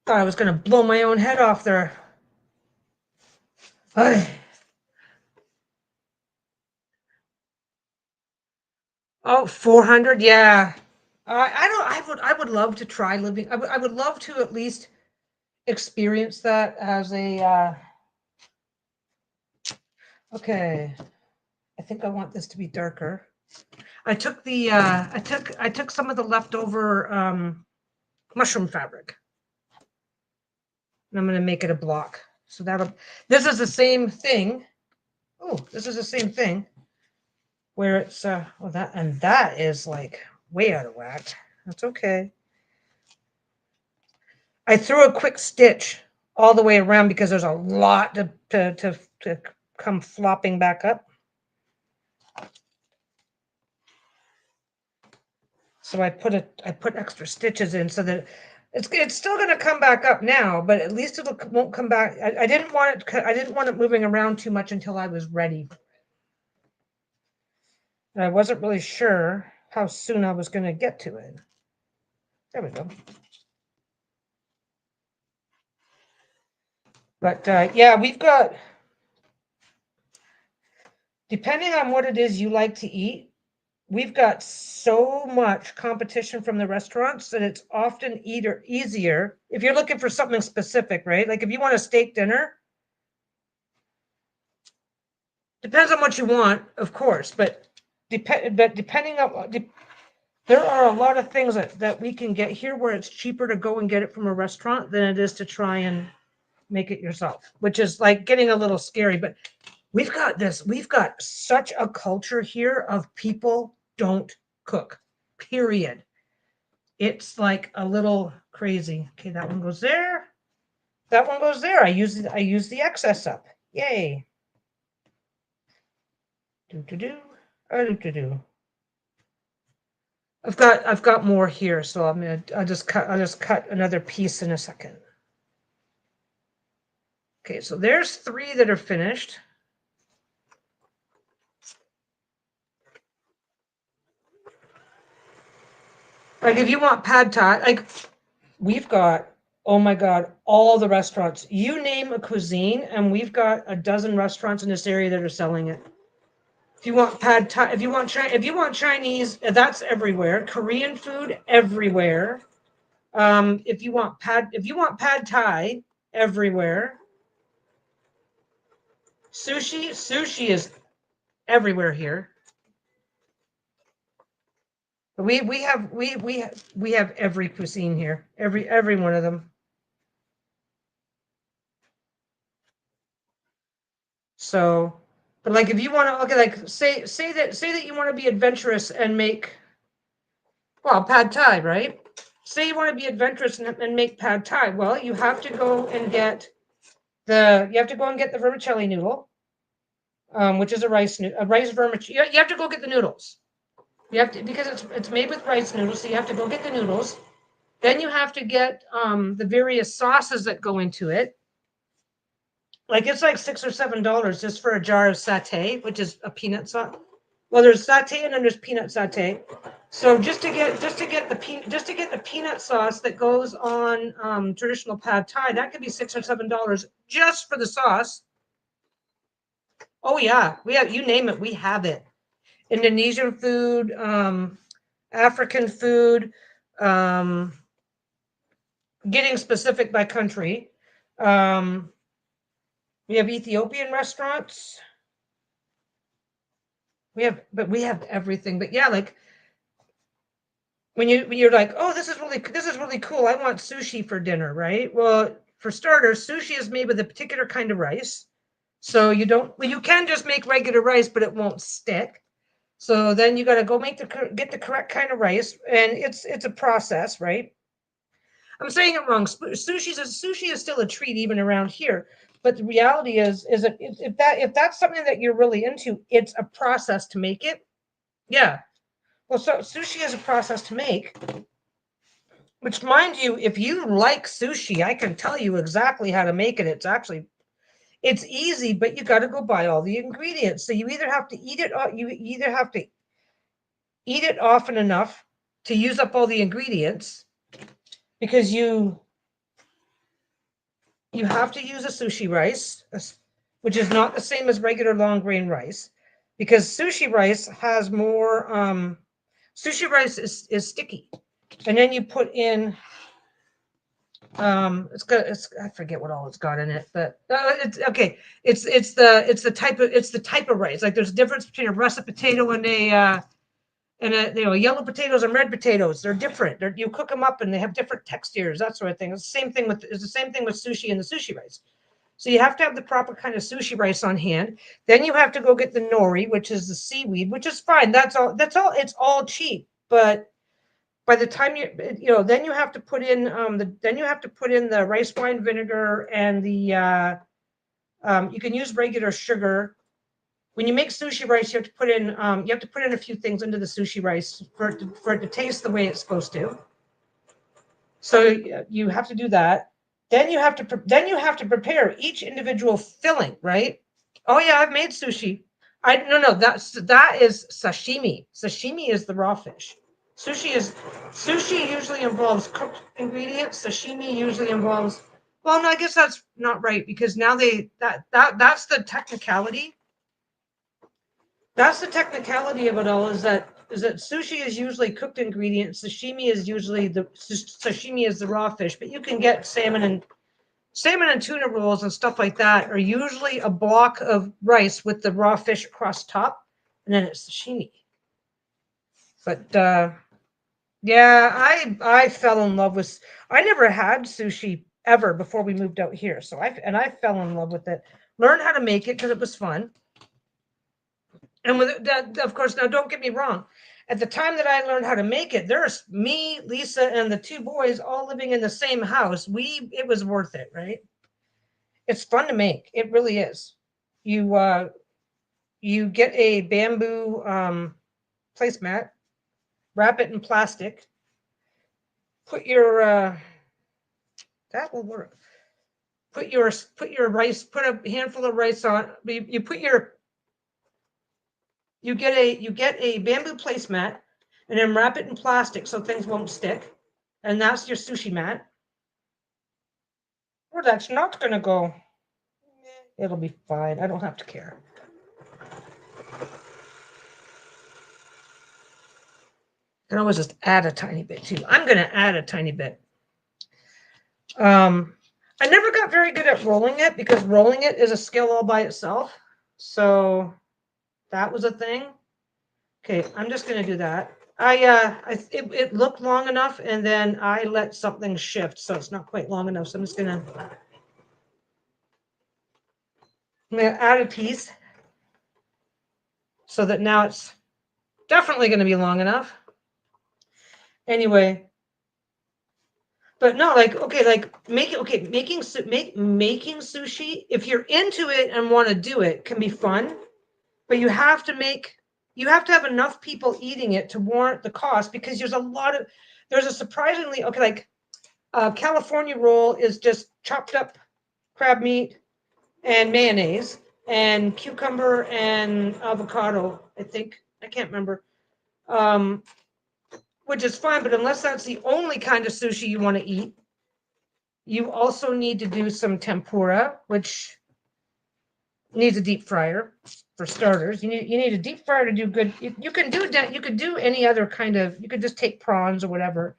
Thought I was gonna blow my own head off there. Oh, 400, yeah. I don't. I would love to try living. I would love to at least experience that as a. Okay, I think I want this to be darker. I took the. I took some of the leftover mushroom fabric, and I'm going to make it a block. So that'll. This is the same thing. Oh, this is the same thing. Where it's well that is like way out of whack. That's okay. I threw a quick stitch all the way around because there's a lot to come flopping back up. So I put extra stitches in so that it's still going to come back up now, but at least it won't come back. I didn't want it moving around too much until I was ready. And I wasn't really sure. how soon I was going to get to it. There we go. But yeah, we've got, depending on what it is you like to eat, we've got so much competition from the restaurants that it's often easier if you're looking for something specific, right? Like if you want a steak dinner, depends on what you want, of course, but depending on, there are a lot of things that we can get here where it's cheaper to go and get it from a restaurant than it is to try and make it yourself, which is like getting a little scary. But we've got such a culture here of people don't cook, period. It's like a little crazy. Okay, that one goes there. That one goes there. I use the excess up. Yay. Do. Do. I've got more here, so I'll just cut another piece in a second. Okay, so there's 3 that are finished. Like if you want pad thai, like we've got, oh my God, all the restaurants. You name a cuisine, and we've got a dozen restaurants in this area that are selling it. If you want pad thai, if you want Chinese, that's everywhere. Korean food, everywhere. If you want pad thai, everywhere. Sushi is everywhere here. We have every cuisine here, every one of them. So, but like if you want to, okay, like say that you want to be adventurous and make, well, pad thai, right? Say you want to be adventurous and make pad thai. Well, you have to go and get the vermicelli noodle, which is a rice vermicelli. You have to go get the noodles. You have to, because it's made with rice noodles, so you have to go get the noodles. Then you have to get the various sauces that go into it. Like it's like $6 or $7 just for a jar of satay, which is a peanut sauce. Well, there's satay and then there's peanut satay. So just to get the peanut sauce that goes on traditional pad thai, that could be $6 or $7 just for the sauce. Oh yeah, we have, you name it, we have it. Indonesian food, African food, getting specific by country. We have Ethiopian restaurants. We have everything. But yeah, like when you're like, oh, this is really cool. I want sushi for dinner, right? Well, for starters, sushi is made with a particular kind of rice. So you can just make regular rice, but it won't stick. So then you got to go get the correct kind of rice, and it's a process, right? I'm saying it wrong. Sushi is still a treat even around here. But the reality is that if that's something that you're really into, it's a process to make it. Yeah. Well, so sushi is a process to make. Which, mind you, if you like sushi, I can tell you exactly how to make it. It's easy, but you got to go buy all the ingredients. So you either have to eat it, or you either have to eat it often enough to use up all the ingredients, because you have to use a sushi rice, which is not the same as regular long grain rice, because sushi rice has more. Sushi rice is sticky, and then you put in. I forget what all it's got in it, but it's okay. It's the type of rice. Like there's a difference between a russet potato and yellow potatoes and red potatoes. They're different. You cook them up and they have different textures, that sort of thing. It's the same thing with sushi and the sushi rice. So you have to have the proper kind of sushi rice on hand. Then you have to go get the nori, which is the seaweed, which is fine. That's all. It's all cheap, but by the time then you have to put in the rice wine vinegar and the you can use regular sugar. When you make sushi rice, you have to put in a few things into the sushi rice for it to taste the way it's supposed to. So you have to do that. Then you have to prepare each individual filling, right? Oh yeah, I've made sushi. No, that is sashimi. Sashimi is the raw fish. Sushi usually involves cooked ingredients. Sashimi usually involves, well, no, I guess that's not right because now that's the technicality. That's the technicality of it all is that sushi is usually cooked ingredients. Sashimi is the raw fish, but you can get salmon and tuna rolls and stuff like that are usually a block of rice with the raw fish across top, and then it's sashimi. But yeah, I fell in love with. I never had sushi ever before we moved out here, so I fell in love with it. Learned how to make it because it was fun, and with that, of course, now don't get me wrong. At the time that I learned how to make it, there's me, Lisa, and the two boys all living in the same house. It was worth it, right? It's fun to make. It really is. You get a bamboo placemat, wrap it in plastic, put your that will work. Put your rice, put a handful of rice on. You get a bamboo placemat, and then wrap it in plastic so things won't stick, and that's your sushi mat. Or that's not gonna go. It'll be fine. I don't have to care. I can always just add a tiny bit too. I'm gonna add a tiny bit. Um, I never got very good at rolling it because rolling it is a skill all by itself. So that was a thing. Okay, I'm just gonna do that. It looked long enough, and then I let something shift, so it's not quite long enough. So I'm gonna add a piece so that now it's definitely gonna be long enough. Anyway, but no, like okay, like making sushi. If you're into it and want to do it, can be fun, but you have to have enough people eating it to warrant the cost because there's a surprisingly okay like California roll is just chopped up crab meat and mayonnaise and cucumber and avocado. I can't remember. Um, which is fine, but unless that's the only kind of sushi you want to eat, you also need to do some tempura, which needs a deep fryer for starters. You need a deep fryer to do good. You can do that. You could do any other kind of. You could just take prawns or whatever.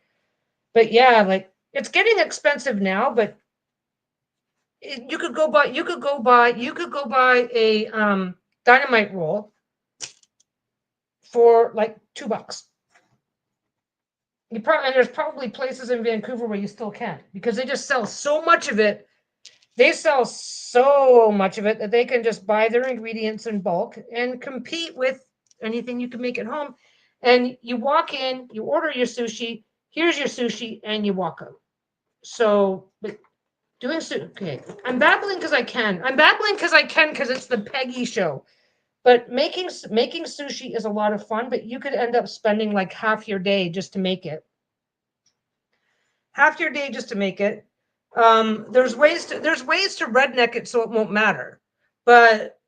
But yeah, like it's getting expensive now. But you could go buy a dynamite roll for like $2. And there's probably places in Vancouver where you still can because they just sell so much of it. They sell so much of it that they can just buy their ingredients in bulk and compete with anything you can make at home. And you walk in, you order your sushi, here's your sushi, and you walk out. So, but doing sushi, okay. I'm babbling because I can. Because it's the Peggy show. But making sushi is a lot of fun, but you could end up spending like half your day just to make it. Half your day just to make it. There's ways to redneck it so it won't matter. But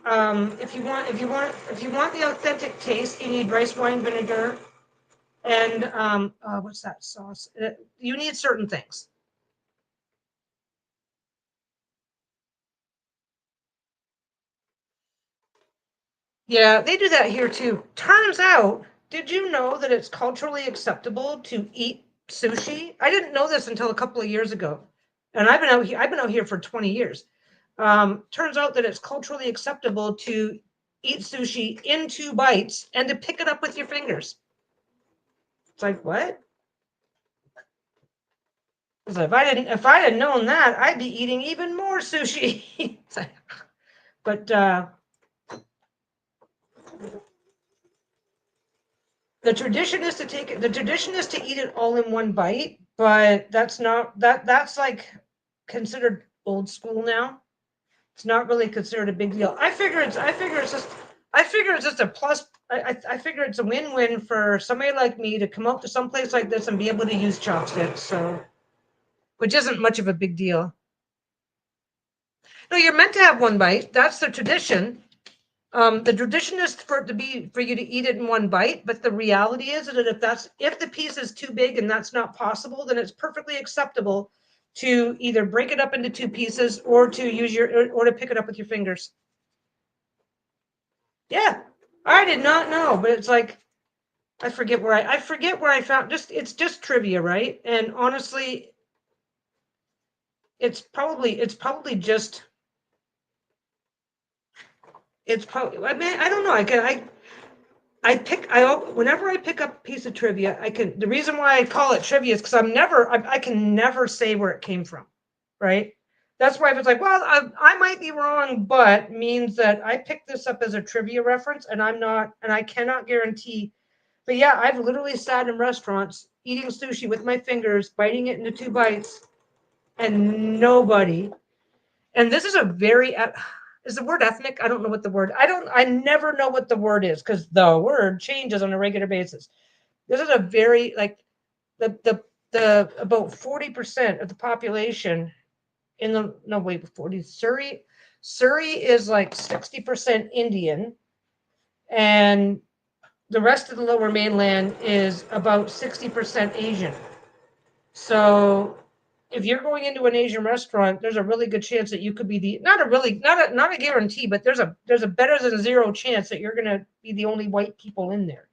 if you want the authentic taste, you need rice wine vinegar and what's that sauce? You need certain things. Yeah, they do that here too. Turns out, did you know that it's culturally acceptable to eat sushi? I didn't know this until a couple of years ago, and I've been out here for 20 years. Turns out that it's culturally acceptable to eat sushi in two bites and to pick it up with your fingers. It's like what? So if I had known that, I'd be eating even more sushi. But the tradition is to eat it all in one bite, but that's like considered old school now. It's not really considered a big deal. I figure it's just a plus. I figure it's a win-win for somebody like me to come up to some place like this and be able to use chopsticks. So, which isn't much of a big deal. No, you're meant to have one bite. That's the tradition. The tradition is for you to eat it in one bite, but the reality is that if the piece is too big and that's not possible, then it's perfectly acceptable to either break it up into two pieces or to use or to pick it up with your fingers. Yeah, I did not know, but it's like I forget where I found it's just trivia, right? And honestly, it's probably I mean I don't know whenever I pick up a piece of trivia, the reason why I call it trivia is because I can never say where it came from, right? That's why if it's like, well, I might be wrong, but means that I picked this up as a trivia reference and I cannot guarantee. But yeah, I've literally sat in restaurants eating sushi with my fingers, biting it into two bites, and nobody. And this is a very is the word ethnic? I don't know what the word. I never know what the word is because the word changes on a regular basis. This is a very like the about 40% of the population in the no wait 40 Surrey is like 60% Indian, and the rest of the lower mainland is about 60% Asian. So if you're going into an Asian restaurant, there's a really good chance that you could be not a guarantee, but there's a better than zero chance that you're gonna be the only white people in there.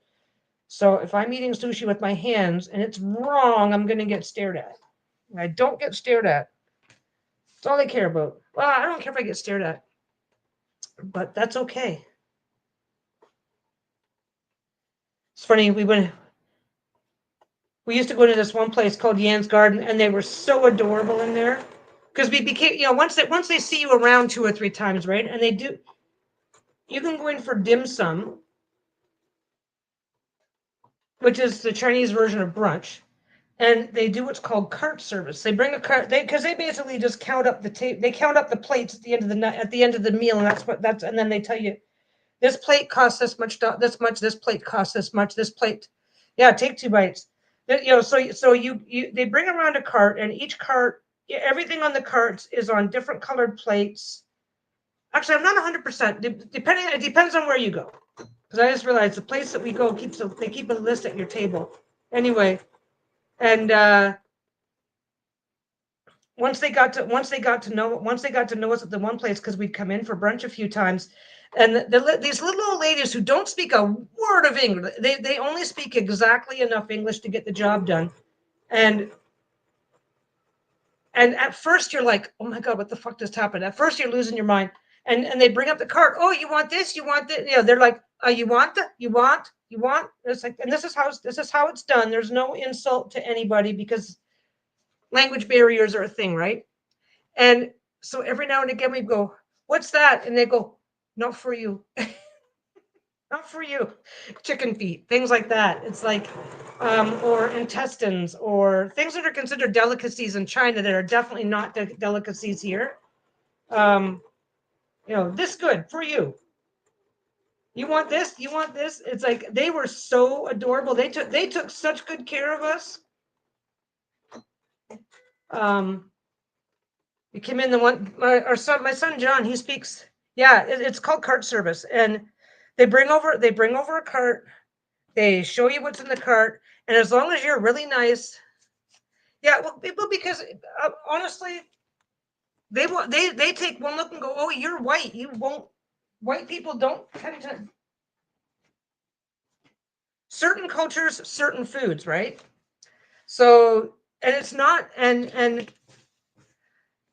So if I'm eating sushi with my hands and it's wrong, I'm gonna get stared at. And I don't get stared at. That's all I care about. Well, I don't care if I get stared at, but that's okay. It's funny, we used to go to this one place called Yan's Garden, and they were so adorable in there. Because we became, once they see you around 2 or 3 times, right? And they do, you can go in for dim sum, which is the Chinese version of brunch, and they do what's called cart service. They bring a cart, because they basically just count up they count up the plates at the end of the meal, and and then they tell you this plate costs this much, this plate costs this much, this plate, yeah, take 2 bites. So they bring around a cart, and each cart, everything on the carts is on different colored plates. Actually, I'm not 100%. It depends on where you go. Because I just realized the place that we go they keep a list at your table. Anyway, and once they got to know us at the one place, because we'd come in for brunch a few times, and these little old ladies who don't speak a word of English, they only speak exactly enough English to get the job done, and at first you're like, oh my god, what the fuck just happened? At first you're losing your mind, and they bring up the cart. Oh, you want this? You want this? They're like, you want that? You want? It's like, and this is how it's done. There's no insult to anybody because language barriers are a thing, right? And so every now and again we go, what's that? And they go, not for you. Not for you. Chicken feet, things like that. It's like, or intestines, or things that are considered delicacies in China that are definitely not delicacies here. This good for you. You want this? You want this? It's like they were so adorable. They took such good care of us. We came in my son John, he speaks. Yeah, it's called cart service, and they bring over a cart. They show you what's in the cart, and as long as you're really nice, yeah. Well, because honestly, they take one look and go, "Oh, you're white. You won't." White people don't tend to certain cultures, certain foods, right? So, and it's not, and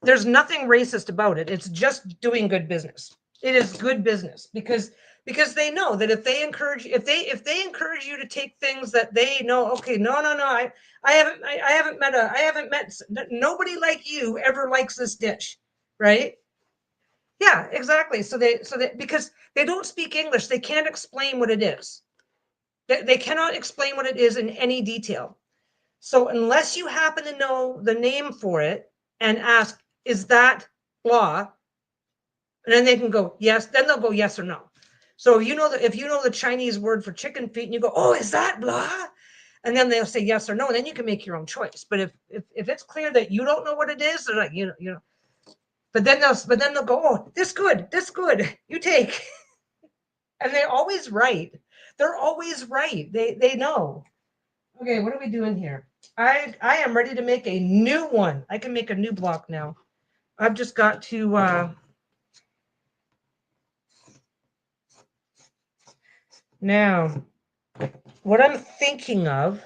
there's nothing racist about it. It's just doing good business. It is good business because they know that if they encourage you to take things that they know, okay, no, I haven't met nobody like you ever likes this dish, right? Yeah, exactly. So they because they don't speak English, they can't explain what it is. They cannot explain what it is in any detail. So unless you happen to know the name for it and ask, is that blah? And then they can go, yes, then they'll go yes or no. So if you know the Chinese word for chicken feet and you go, oh, is that blah? And then they'll say yes or no, and then you can make your own choice. But if it's clear that you don't know what it is, they're like, but then they'll go, oh, this good, you take. And they're always right. They're always right. They know. Okay, what are we doing here? I am ready to make a new one. I can make a new block now. I've just got to now what I'm thinking of,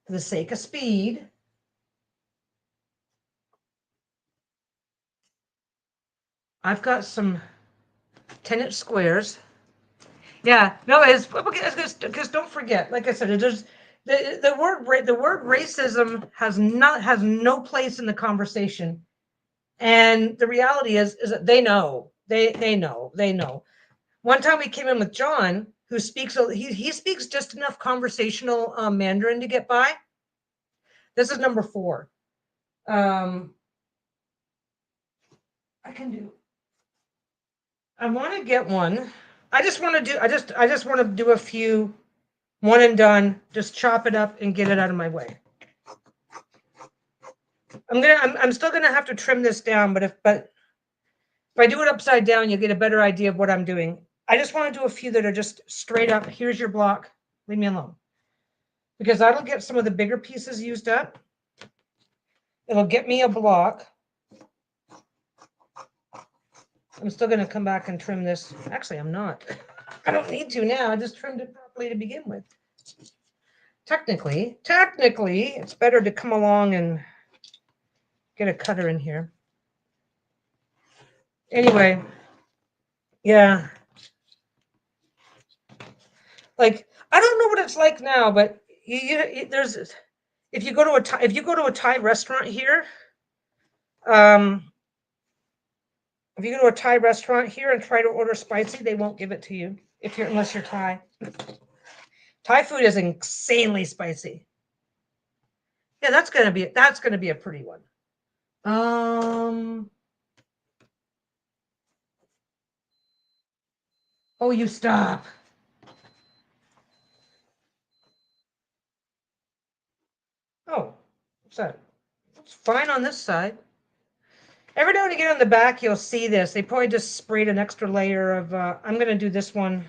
for the sake of speed, I've got some 10-inch squares. Yeah, no, it's because don't forget, like I said, it is the word racism has no place in the conversation. And the reality is that they know. They know. One time we came in with John, who speaks he speaks just enough conversational Mandarin to get by. This is number 4. I can do. I want to get one. I just want to do. I just want to do a few, one and done. Just chop it up and get it out of my way. I'm still gonna have to trim this down, but if I do it upside down, you'll get a better idea of what I'm doing. I just want to do a few that are just straight up. Here's your block. Leave me alone, because that'll get some of the bigger pieces used up. It'll get me a block. I'm still going to come back and trim this. Actually, I'm not. I don't need to now. I just trimmed it properly to begin with. Technically, it's better to come along and get a cutter in here. Anyway, yeah. Like, I don't know what it's like now, but there's if you go to a Thai restaurant here, if you go to a Thai restaurant here and try to order spicy, they won't give it to you unless you're Thai. Thai food is insanely spicy. Yeah, that's gonna be a pretty one. Oh, you stop. Oh, what's that? It's fine on this side. Every now and again on the back, you'll see this. They probably just sprayed an extra layer of. I'm gonna do this one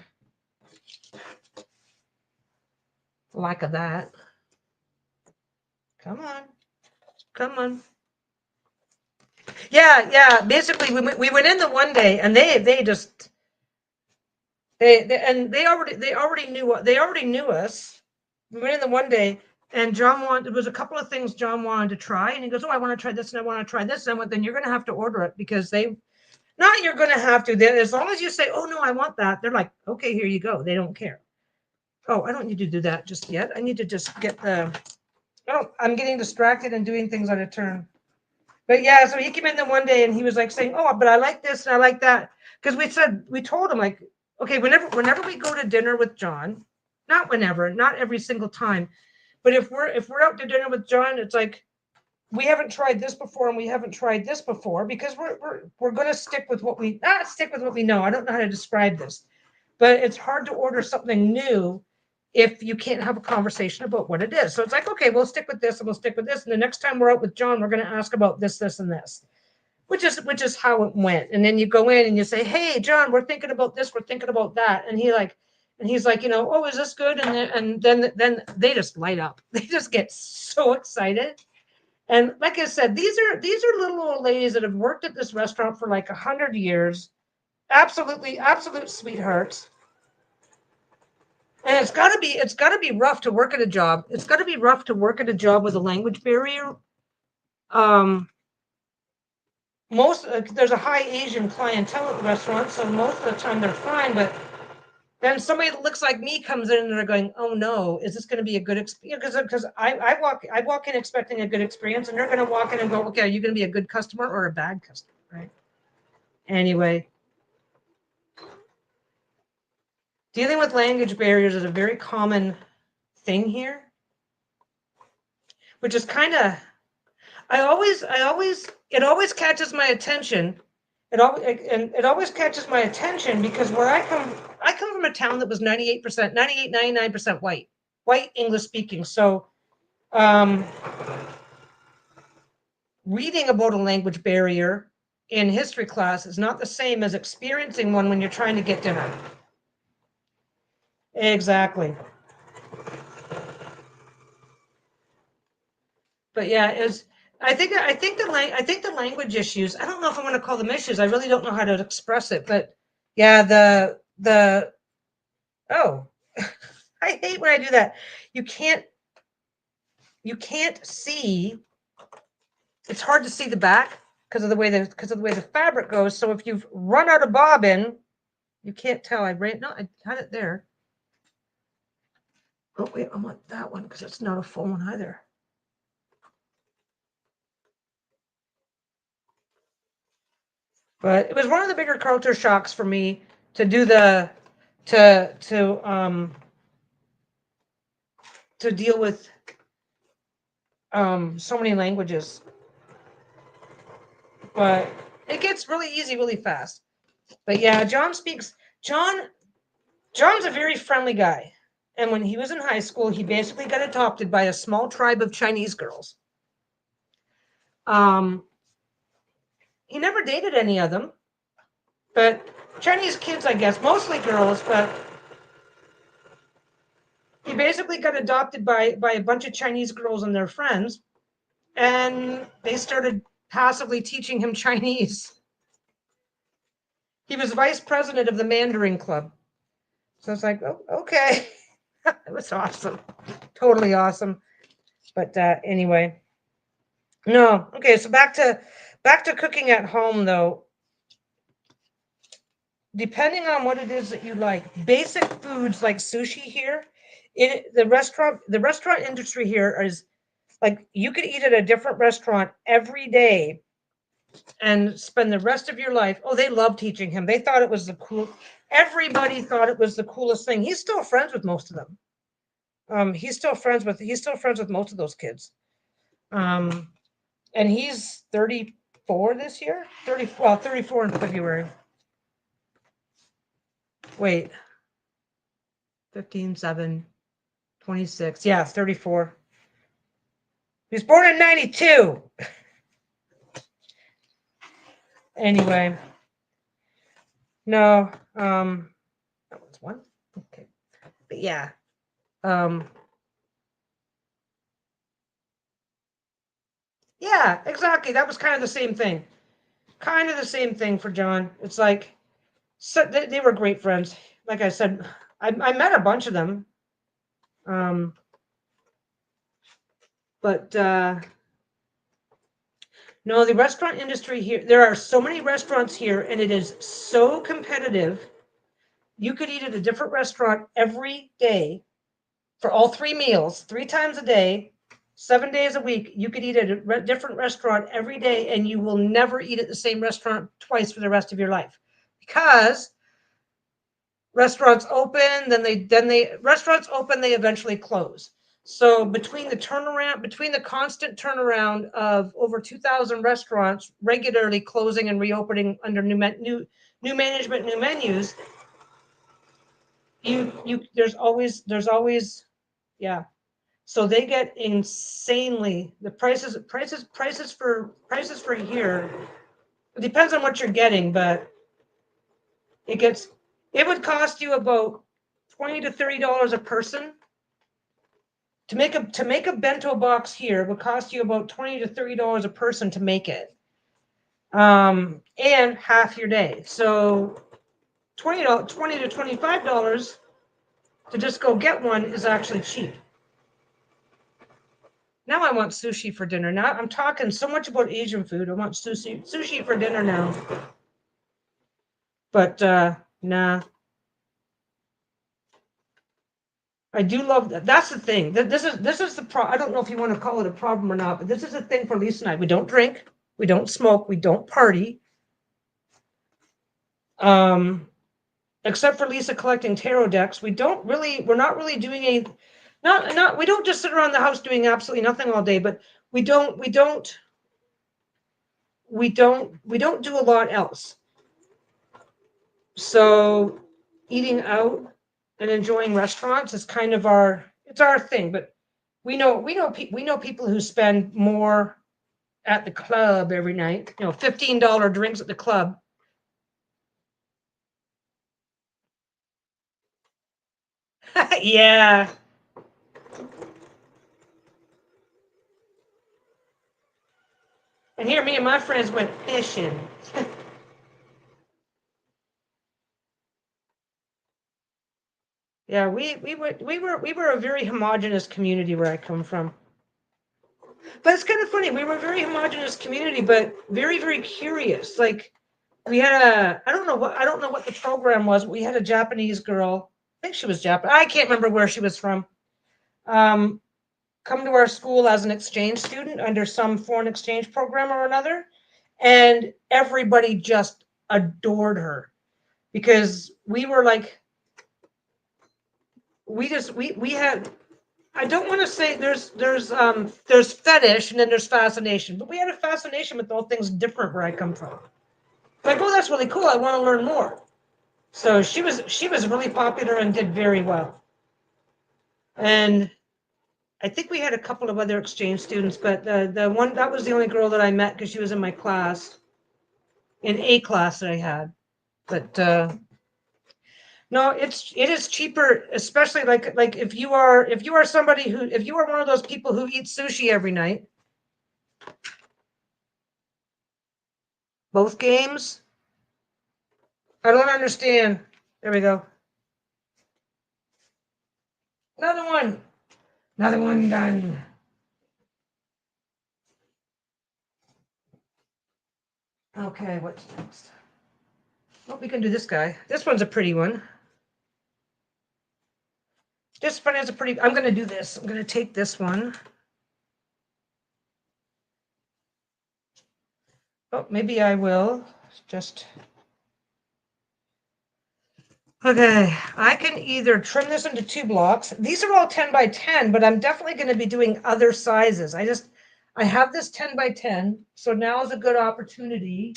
like that. Come on, come on. Yeah. Basically, we went in the one day, and they just they already knew us. We went in the one day, and there was a couple of things John wanted to try, and he goes, "Oh, I want to try this, and I want to try this." And I went, "Then you're going to have to order it, because not you're going to have to. As long as you say, 'Oh no, I want that,' they're like, 'Okay, here you go.' They don't care." Oh, I don't need to do that just yet. I need to just get the. Oh, I'm getting distracted and doing things on a turn. But yeah, so he came in the one day and he was like saying, "Oh, but I like this and I like that," because we told him, like, okay, whenever we go to dinner with John, not every single time, but if we're out to dinner with John, it's like, we haven't tried this before and we haven't tried this before, because we're going to stick with what we not stick with what we know. I don't know how to describe this, but it's hard to order something new if you can't have a conversation about what it is. So it's like, okay, we'll stick with this and we'll stick with this. And the next time we're out with John, we're going to ask about this, this, and this, which is how it went. And then you go in and you say, "Hey, John, we're thinking about this, we're thinking about that." And he's like, "Oh, is this good?" And then they just light up. They just get so excited. And like I said, these are little old ladies that have worked at this restaurant for like 100 years. Absolute sweethearts. And it's gotta be rough to work at a job. It's gotta be rough to work at a job with a language barrier. Um, there's a high Asian clientele at the restaurant, so most of the time they're fine. But then somebody that looks like me comes in and they're going, "Oh no, is this going to be a good experience?" Because I walk in expecting a good experience, and they're going to walk in and go, "Okay, are you going to be a good customer or a bad customer?" Right? Anyway, dealing with language barriers is a very common thing here, which is kind of it always catches my attention. It always catches my attention because where I come from a town that was 98%, 99% white English speaking. So um, reading about a language barrier in history class is not the same as experiencing one when you're trying to get dinner. Exactly. But yeah, it's I think the language issues. I don't know if I want to call them issues. I really don't know how to express it. But yeah, the oh, I hate when I do that. You can't you can't see. It's hard to see the back because of the way the fabric goes. So if you've run out of bobbin, you can't tell. I had it there. Oh wait, I want that one because it's not a full one either. But it was one of the bigger culture shocks for me to do the to to um to deal with so many languages. But it gets really easy really fast. But yeah, John John's a very friendly guy. And when he was in high school, he basically got adopted by a small tribe of Chinese girls. Um, he never dated any of them, but Chinese kids, I guess, mostly girls, but he basically got adopted by a bunch of Chinese girls and their friends, and they started passively teaching him Chinese. He was vice president of the Mandarin Club. So it's like, oh, okay. It was awesome. Totally awesome. But anyway, no. Okay, so back to cooking at home though. Depending on what it is that you like, basic foods like sushi here, the restaurant industry here is like you could eat at a different restaurant every day and spend the rest of your life. Oh, they love teaching him. They thought it was the cool. Everybody thought it was the coolest thing. He's still friends with most of them. He's still friends with most of those kids. Um, and he's 34 this year. 34 in February. Wait, 15, 7, 26. Yeah, 34. He was born in 92. Anyway, no, that was one. Okay. But yeah. Um, yeah, exactly. That was kind of the same thing. Kind of the same thing for John. It's like, so they were great friends. Like I said, I met a bunch of them. Um, but no, the restaurant industry here, there are so many restaurants here, and it is so competitive. You could eat at a different restaurant every day for all three meals, three times a day, 7 days a week. You could eat at a different restaurant every day, and you will never eat at the same restaurant twice for the rest of your life because restaurants open, restaurants open, they eventually close. So between the constant turnaround of over 2,000 restaurants regularly closing and reopening under new management, new menus, you there's always yeah. So they get insanely the prices for here. It depends on what you're getting, but it gets it would cost you about $20 to $30 a person to make a bento box here would cost you about $20 to $30 a person to make it, and half your day. So $20 to $25 to just go get one is actually cheap. Now I want sushi for dinner. Now I'm talking so much about Asian food. I want sushi for dinner now. But nah, I do love that. That's the thing. This is the pro. I don't know if you want to call it a problem or not, but this is the thing for Lisa and I. We don't drink, we don't smoke, we don't party. Um, except for Lisa collecting tarot decks, we're not really doing any. Not we don't just sit around the house doing absolutely nothing all day, but we don't we don't we don't do a lot else. So eating out and enjoying restaurants is kind of it's our thing, but we know people who spend more at the club every night, $15 drinks at the club. Yeah. And here, me and my friends went fishing. Yeah, we were a very homogenous community where I come from. But it's kind of funny. We were a very homogenous community, but very curious. Like we had I don't know what the program was. But we had a Japanese girl. I think she was Japanese. I can't remember where she was from. Um, come to our school as an exchange student under some foreign exchange program or another, and everybody just adored her because we were like we had I don't want to say there's fetish and then there's fascination, but we had a fascination with all things different where I come from. Like, oh, that's really cool. I want to learn more. So she was really popular and did very well. And I think we had a couple of other exchange students, but the one that was the only girl that I met because she was in my class, in a class that I had. But no, it is cheaper, especially like if you are somebody who if you are one of those people who eat sushi every night. Both games. I don't understand. There we go. Another one. Another one done. Okay, what's next? Well, we can do this guy. This one's a pretty one. This one is a pretty. I'm going to do this. I'm going to take this one. Oh, maybe I will. Just. Okay, I can either trim this into 2 blocks. These are all 10 by 10, but I'm definitely going to be doing other sizes. I have this 10 by 10, so now is a good opportunity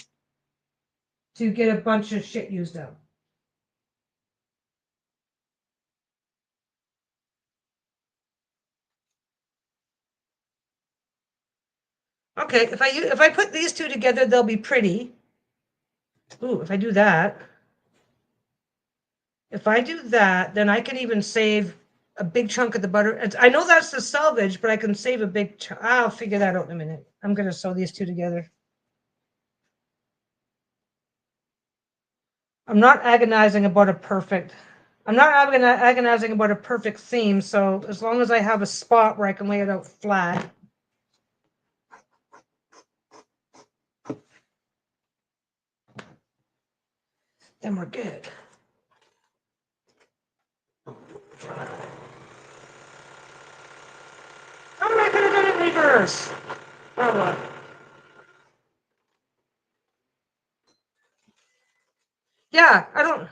to get a bunch of shit used up. Okay, if I put these two together, they'll be pretty. Ooh, if I do that, then I can even save a big chunk of the butter. I know that's the salvage, but I can save a big chunk. I'll figure that out in a minute. I'm going to sew these two together. I'm not agonizing about a perfect. I'm not agonizing about a perfect seam. So as long as I have a spot where I can lay it out flat, then we're good. Oh, I could have done it in reverse. Oh well. Yeah, I don't.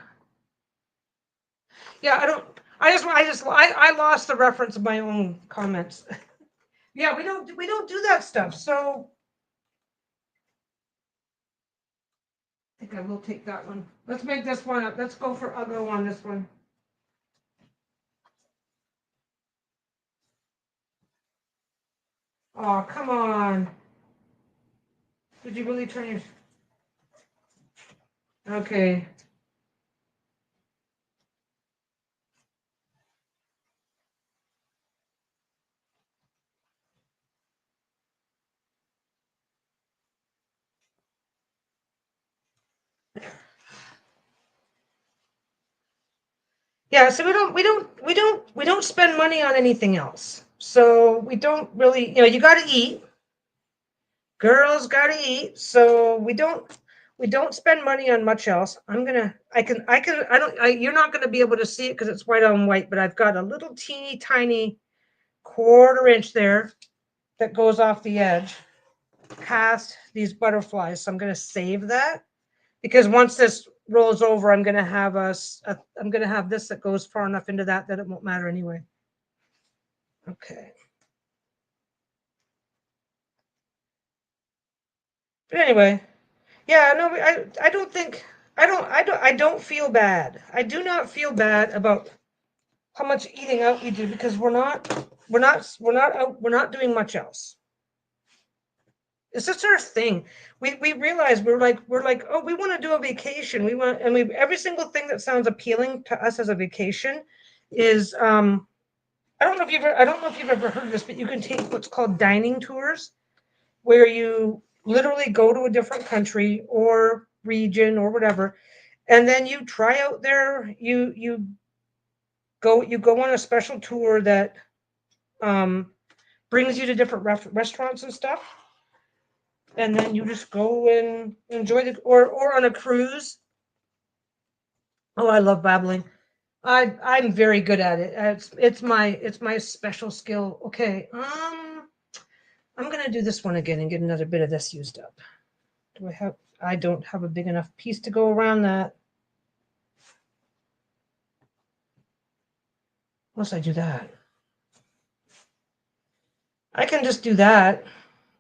Yeah, I don't. I lost the reference of my own comments. Yeah, we don't do that stuff. So I think I will take that one. Let's make this one up. Let's go for Uggo on this one. Oh, come on. Did you really turn your... Okay. Yeah, so we don't spend money on anything else. So we don't really, you got to eat. Girls got to eat. So we don't spend money on much else. You're not going to be able to see it because it's white on white, but I've got a little teeny tiny 1/4 inch there that goes off the edge past these butterflies. So I'm going to save that because once this rolls over, I'm going to have I'm going to have this that goes far enough into that it won't matter anyway. Okay. But anyway, yeah, no, I don't think I don't feel bad. I do not feel bad about how much eating out we do because we're not doing much else. It's just our thing. We realize we're like, oh, we want to do a vacation. We want, and we every single thing that sounds appealing to us as a vacation is I don't know if you've ever heard of this, but you can take what's called dining tours, where you literally go to a different country or region or whatever, and then you try out their you go on a special tour that um, brings you to different restaurants and stuff, and then you just go and enjoy the or on a cruise. Oh, I love babbling. I'm very good at it. It's my special skill. Okay, I'm gonna do this one again and get another bit of this used up. Do I have? I don't have a big enough piece to go around that. Unless I do that, I can just do that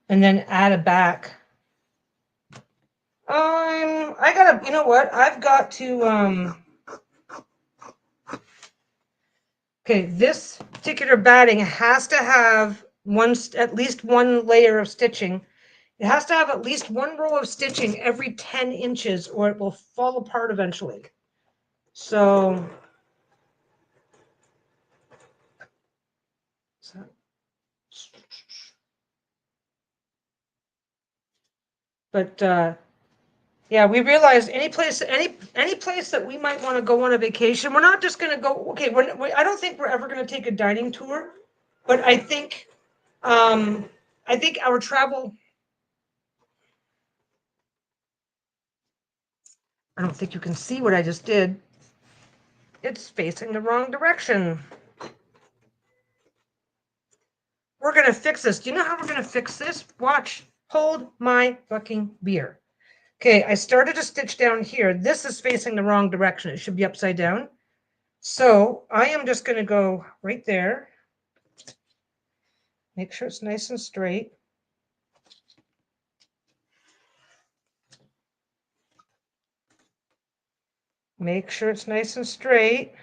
and then add a back. I gotta. You know what? I've got to. Okay, this particular batting has to have at least one layer of stitching. It has to have at least one row of stitching every 10 inches or it will fall apart eventually. So, but yeah, we realized any place that we might want to go on a vacation, we're not just going to go. Okay, I don't think we're ever going to take a dining tour, but I think our travel. I don't think you can see what I just did. It's facing the wrong direction. We're going to fix this. Do you know how we're going to fix this? Watch. Hold my fucking beer. Okay, I started a stitch down here. This is facing the wrong direction. It should be upside down. So I am just going to go right there. Make sure it's nice and straight. Make sure it's nice and straight.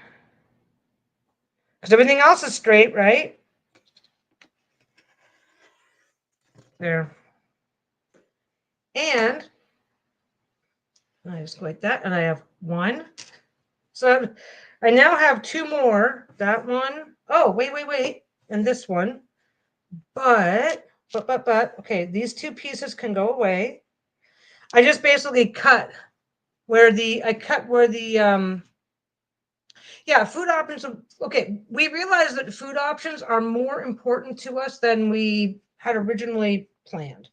Because everything else is straight, right? There. And I just go like that. And I have one. So I now have two more. That one. Oh, wait. And this one. But, okay, these two pieces can go away. I just basically cut where the yeah, food options. Okay, we realize that food options are more important to us than we had originally planned,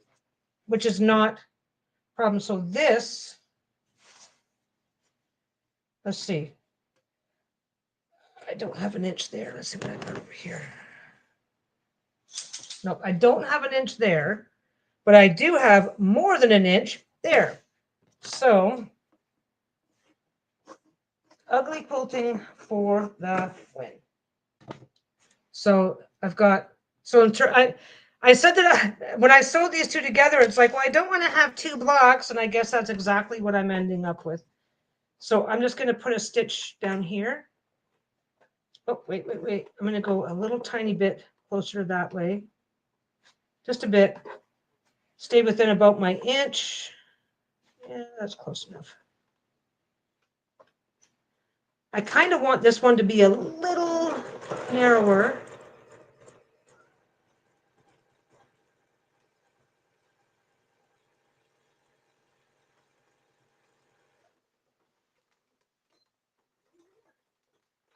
which is not a problem. So this, let's see. I don't have an inch there. Let's see what I got over here. Nope, I don't have an inch there, but I do have more than an inch there. So ugly quilting for the win. So I've got, so I said that when I sewed these two together, it's like, well, I don't want to have two blocks. And I guess that's exactly what I'm ending up with. So I'm just going to put a stitch down here. Oh, wait. I'm going to go a little tiny bit closer that way. Just a bit. Stay within about my inch. Yeah, that's close enough. I kind of want this one to be a little narrower.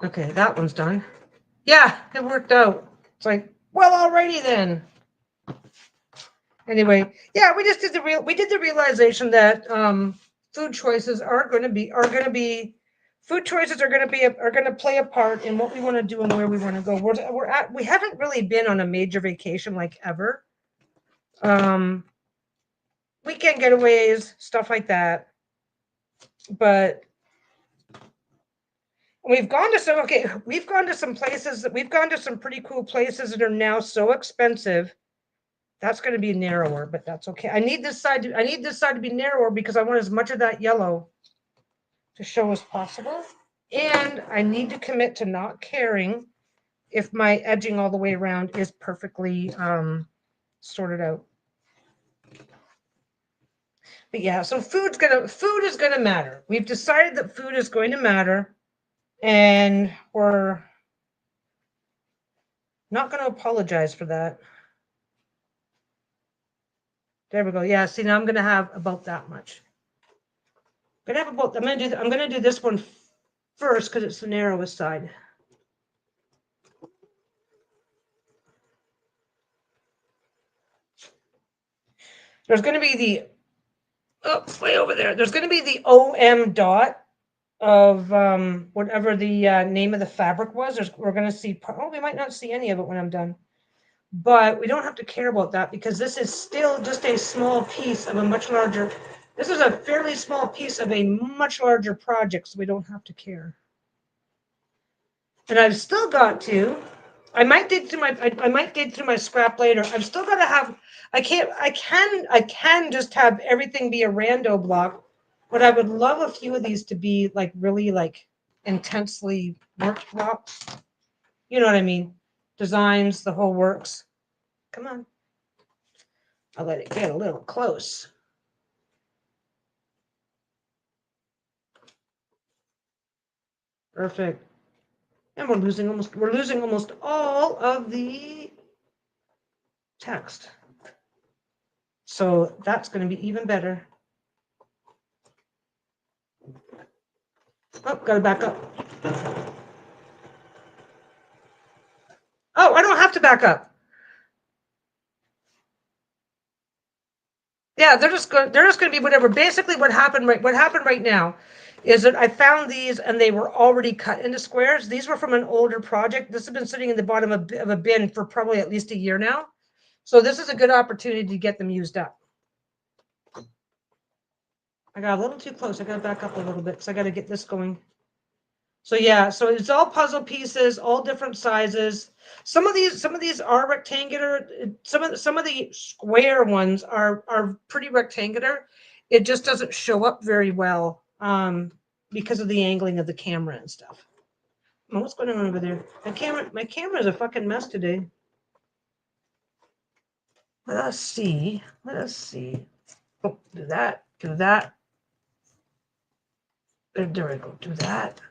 Okay, that one's done. Yeah, it worked out. It's like, well, alrighty then. Anyway, yeah, we did the realization that food choices are going to be food choices are going to play a part in what we want to do and where we want to go. We haven't really been on a major vacation like ever. Weekend getaways, stuff like that. But we've gone to some places that we've gone to some pretty cool places that are now so expensive. That's going to be narrower, but that's okay. I need this side to be narrower because I want as much of that yellow to show as possible. And I need to commit to not caring if my edging all the way around is perfectly sorted out. But yeah, so food is gonna matter. We've decided that food is going to matter, and we're Not going to apologize for that. There we go. Yeah, see, now I'm going to have about that much. I'm going to do this one first because it's the narrowest side. There's going to be the, oh, way over there. There's going to be the OM dot of whatever the name of the fabric was. We're going to see, oh, we might not see any of it when I'm done. But we don't have to care about that because this is still just a small piece of a much larger, this is a fairly small piece of a much larger project, so we don't have to care. And I've still got to, I might dig through my scrap later. I've still got to have, I can just have everything be a rando block, but I would love a few of these to be like really like intensely worked blocks. You know what I mean? Designs, the whole works. Come on. I'll let it get a little close. Perfect. And we're losing almost all of the text. So that's going to be even better. Oh, got to back up. Oh, I don't have to back up. Yeah, they're just going to be whatever. Basically, what happened right now is that I found these and they were already cut into squares. These were from an older project. This has been sitting in the bottom of a bin for probably at least a year now. So this is a good opportunity to get them used up. I got a little too close. I got to back up a little bit because I got to get this going. So yeah, so it's all puzzle pieces, all different sizes. Some of these are rectangular. Some of the square ones are pretty rectangular. It just doesn't show up very well because of the angling of the camera and stuff. Oh, what's going on over there? My camera is a fucking mess today. Let us see. Oh, do that. There we go. Do that.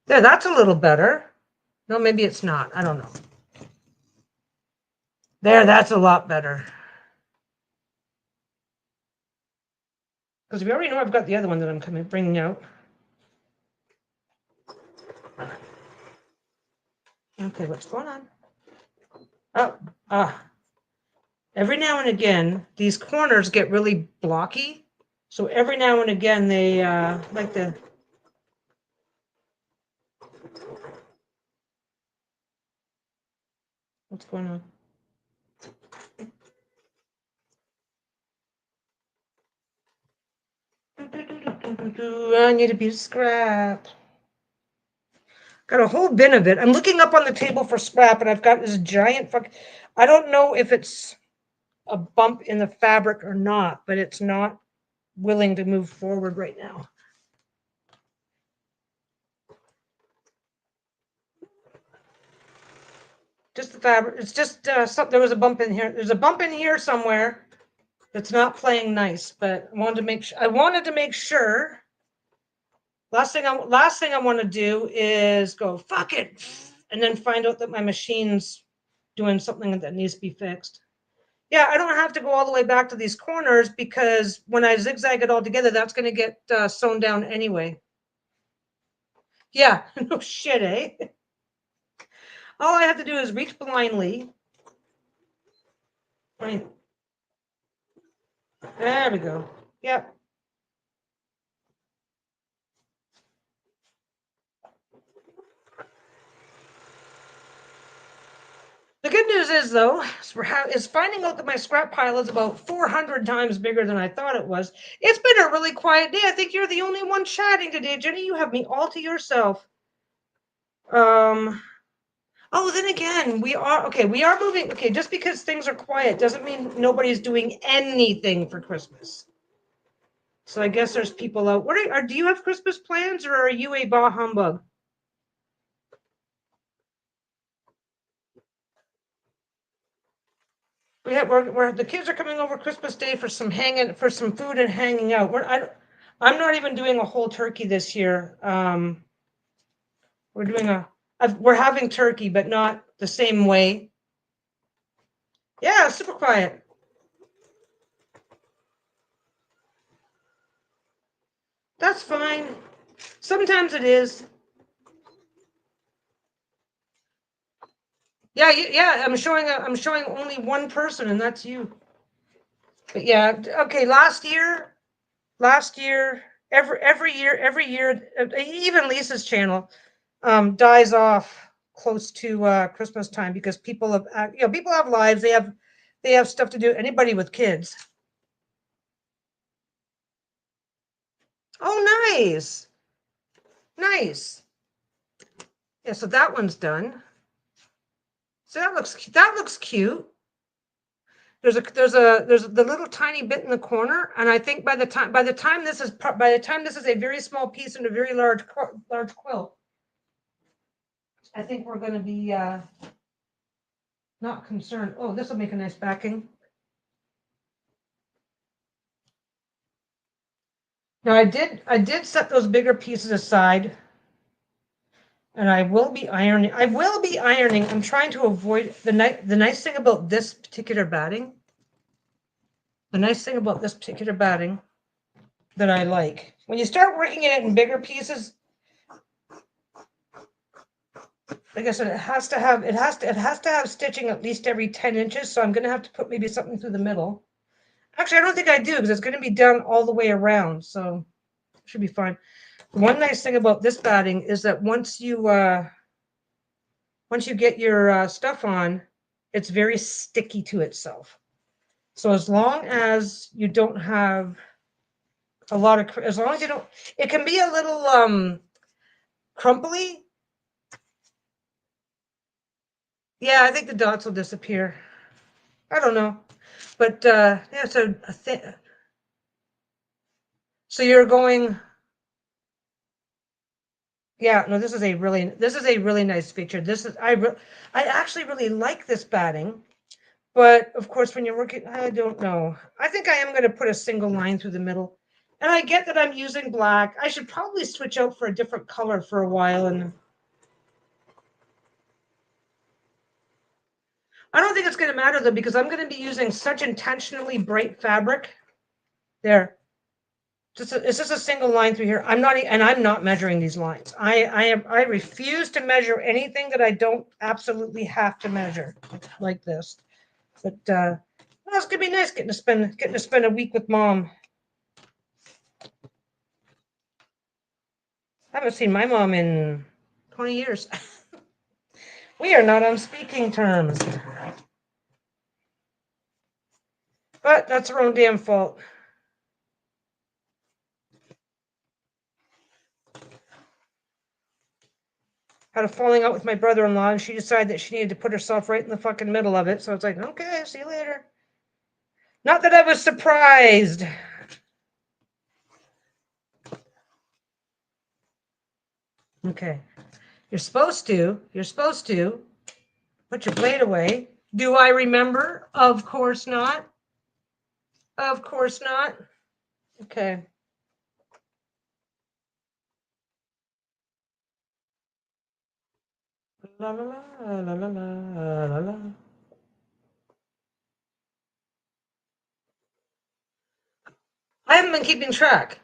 There, that's a little better. No, maybe it's not. I don't know. There, that's a lot better. Because we already know I've got the other one that I'm bringing out. Okay, what's going on? Oh, every now and again, these corners get really blocky. So every now and again, they like to. What's going on? I need a piece of scrap. Got a whole bin of it. I'm looking up on the table for scrap, and I've got this giant fuck. I don't know if it's a bump in the fabric or not, but it's not willing to move forward right now. Just the fabric. It's just there was a bump in here. There's a bump in here somewhere that's not playing nice, but I wanted to make sure. Last thing I want to do is go fuck it, and then find out that my machine's doing something that needs to be fixed. Yeah, I don't have to go all the way back to these corners because when I zigzag it all together, that's going to get sewn down anyway. Yeah, no shit, eh? All I have to do is reach blindly. Right. There we go. Yep. The good news is, though, is finding out that my scrap pile is about 400 times bigger than I thought it was. It's been a really quiet day. I think you're the only one chatting today, Jenny. You have me all to yourself. Oh, then again, we are moving. Okay, just because things are quiet doesn't mean nobody's doing anything for Christmas. So I guess there's people out. Do you have Christmas plans, or are you a bah humbug? We're the kids are coming over Christmas Day for some food and hanging out. I'm not even doing a whole turkey this year. We're doing we're having turkey, but not the same way. Yeah, super quiet. That's fine. Sometimes it is. Yeah, yeah. I'm showing only one person, and that's you. But yeah, okay. Last year, every year, even Lisa's channel dies off close to Christmas time because people have, people have lives. They have stuff to do. Anybody with kids. Oh, nice, nice. Yeah, so that one's done. So that looks cute. There's the little tiny bit in the corner, and I think by the time this is a very small piece and a very large quilt, I think we're going to be not concerned. Oh, this will make a nice backing. Now I did set those bigger pieces aside, and I will be ironing. I'm trying to avoid the nice thing about this particular batting. The nice thing about this particular batting that I like, when you start working it in bigger pieces, like I said, it has to have stitching at least every 10 inches. So I'm going to have to put maybe something through the middle. Actually, I don't think I do because it's going to be done all the way around. So it should be fine. One nice thing about this batting is that once you get your stuff on, it's very sticky to itself. So as long as you don't have a lot of, as long as you don't, it can be a little crumply. Yeah, I think the dots will disappear. I don't know, but yeah. So you're going. Yeah, no, this is a really nice feature. I actually really like this batting, but of course when you're working, I don't know. I think I am going to put a single line through the middle. And I get that I'm using black. I should probably switch out for a different color for a while. And I don't think it's going to matter though, because I'm going to be using such intentionally bright fabric. There. It's just a single line through here. I'm not measuring these lines. I refuse to measure anything that I don't absolutely have to measure like this. But well, it's gonna be nice getting to spend a week with mom. I haven't seen my mom in 20 years. We are not on speaking terms. But that's her own damn fault. Had a falling out with my brother-in-law, and she decided that she needed to put herself right in the fucking middle of it. So it's like, okay, see you later. Not that I was surprised. Okay. You're supposed to put your blade away. Do I remember? Of course not. Of course not. Okay. La, la, la, la, la, la, la, la. I haven't been keeping track.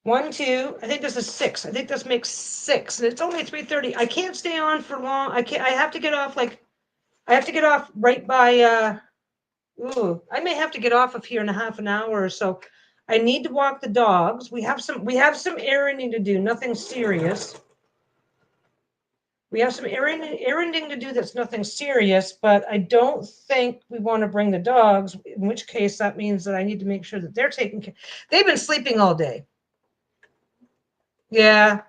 1, 2. I think this is 6. I think this makes 6, and it's only 3:30. I can't stay on for long. I can't. I have to get off. I have to get off right by. Ooh, I may have to get off of here in a half an hour or so. I need to walk the dogs. We have some erranding to do. Nothing serious. We have some erranding to do that's nothing serious, but I don't think we want to bring the dogs, in which case that means that I need to make sure that they're taken care. They've been sleeping all day. Yeah.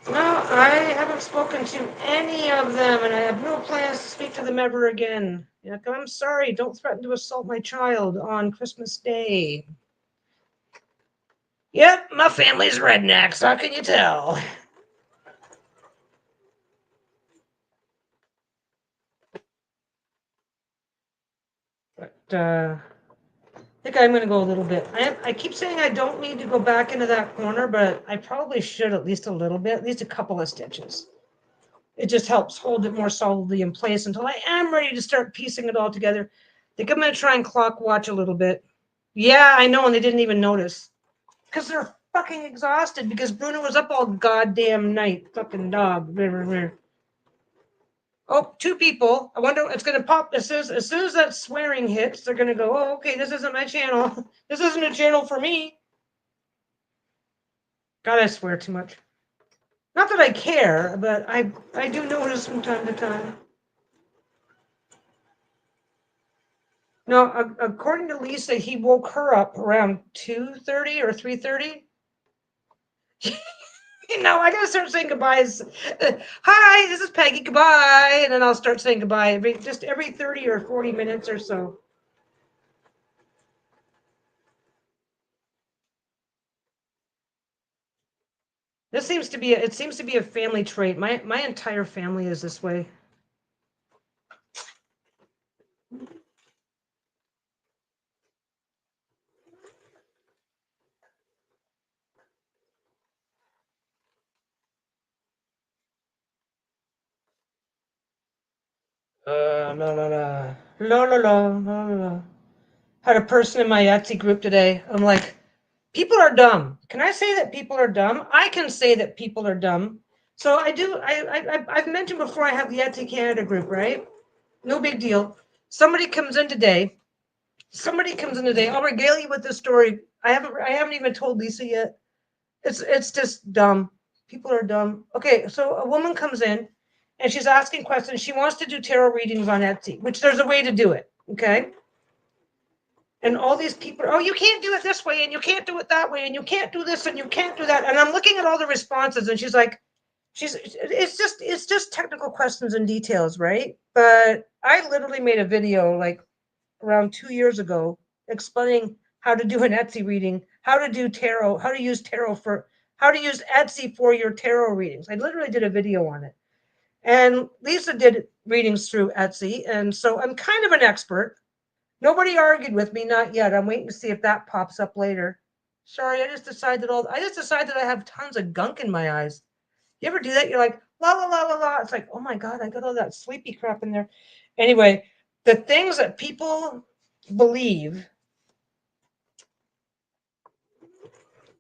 No, I haven't spoken to any of them, and I have no plans to speak to them ever again. Yeah, I'm sorry, don't threaten to assault my child on Christmas Day. Yep, my family's rednecks, how can you tell? But think I'm gonna go a little bit. I keep saying I don't need to go back into that corner, but I probably should at least a little bit, at least a couple of stitches. It just helps hold it more solidly in place until I am ready to start piecing it all together. I think I'm gonna try and clock watch a little bit. Yeah, I know, and they didn't even notice. Because they're fucking exhausted because Bruno was up all goddamn night. Fucking dog. Oh, two people. I wonder it's gonna pop as soon as that swearing hits, they're gonna go, oh, okay, this isn't my channel. This isn't a channel for me. God, I swear too much. Not that I care, but I do notice from time to time. No, according to Lisa, he woke her up around 2:30 or 3:30. No, I gotta start saying goodbyes. Hi, this is Peggy. Goodbye, and then I'll start saying goodbye every 30 or 40 minutes or so. This seems to be it seems to be a family trait. My entire family is this way. La la la la la la la la. Had a person in my Etsy group today. I'm like, people are dumb. Can I say that people are dumb? I can say that people are dumb. So I do. I've mentioned before. I have the Etsy Canada group, right? No big deal. Somebody comes in today. Somebody comes in today. I'll regale you with this story. I haven't even told Lisa yet. It's just dumb. People are dumb. Okay, so a woman comes in and she's asking questions. She wants to do tarot readings on Etsy, which there's a way to do it. Okay. And all these people, oh, you can't do it this way, and you can't do it that way, and you can't do this, and you can't do that. And I'm looking at all the responses, and she's like, it's just technical questions and details, right? But I literally made a video like around 2 years ago explaining how to do an Etsy reading, how to do tarot, how to use Etsy for your tarot readings. I literally did a video on it. And Lisa did readings through Etsy. And so I'm kind of an expert. Nobody argued with me, not yet. I'm waiting to see if that pops up later. Sorry, I just decided I have tons of gunk in my eyes. You ever do that? You're like, la la la la la. It's like, oh my God, I got all that sleepy crap in there. Anyway, the things that people believe.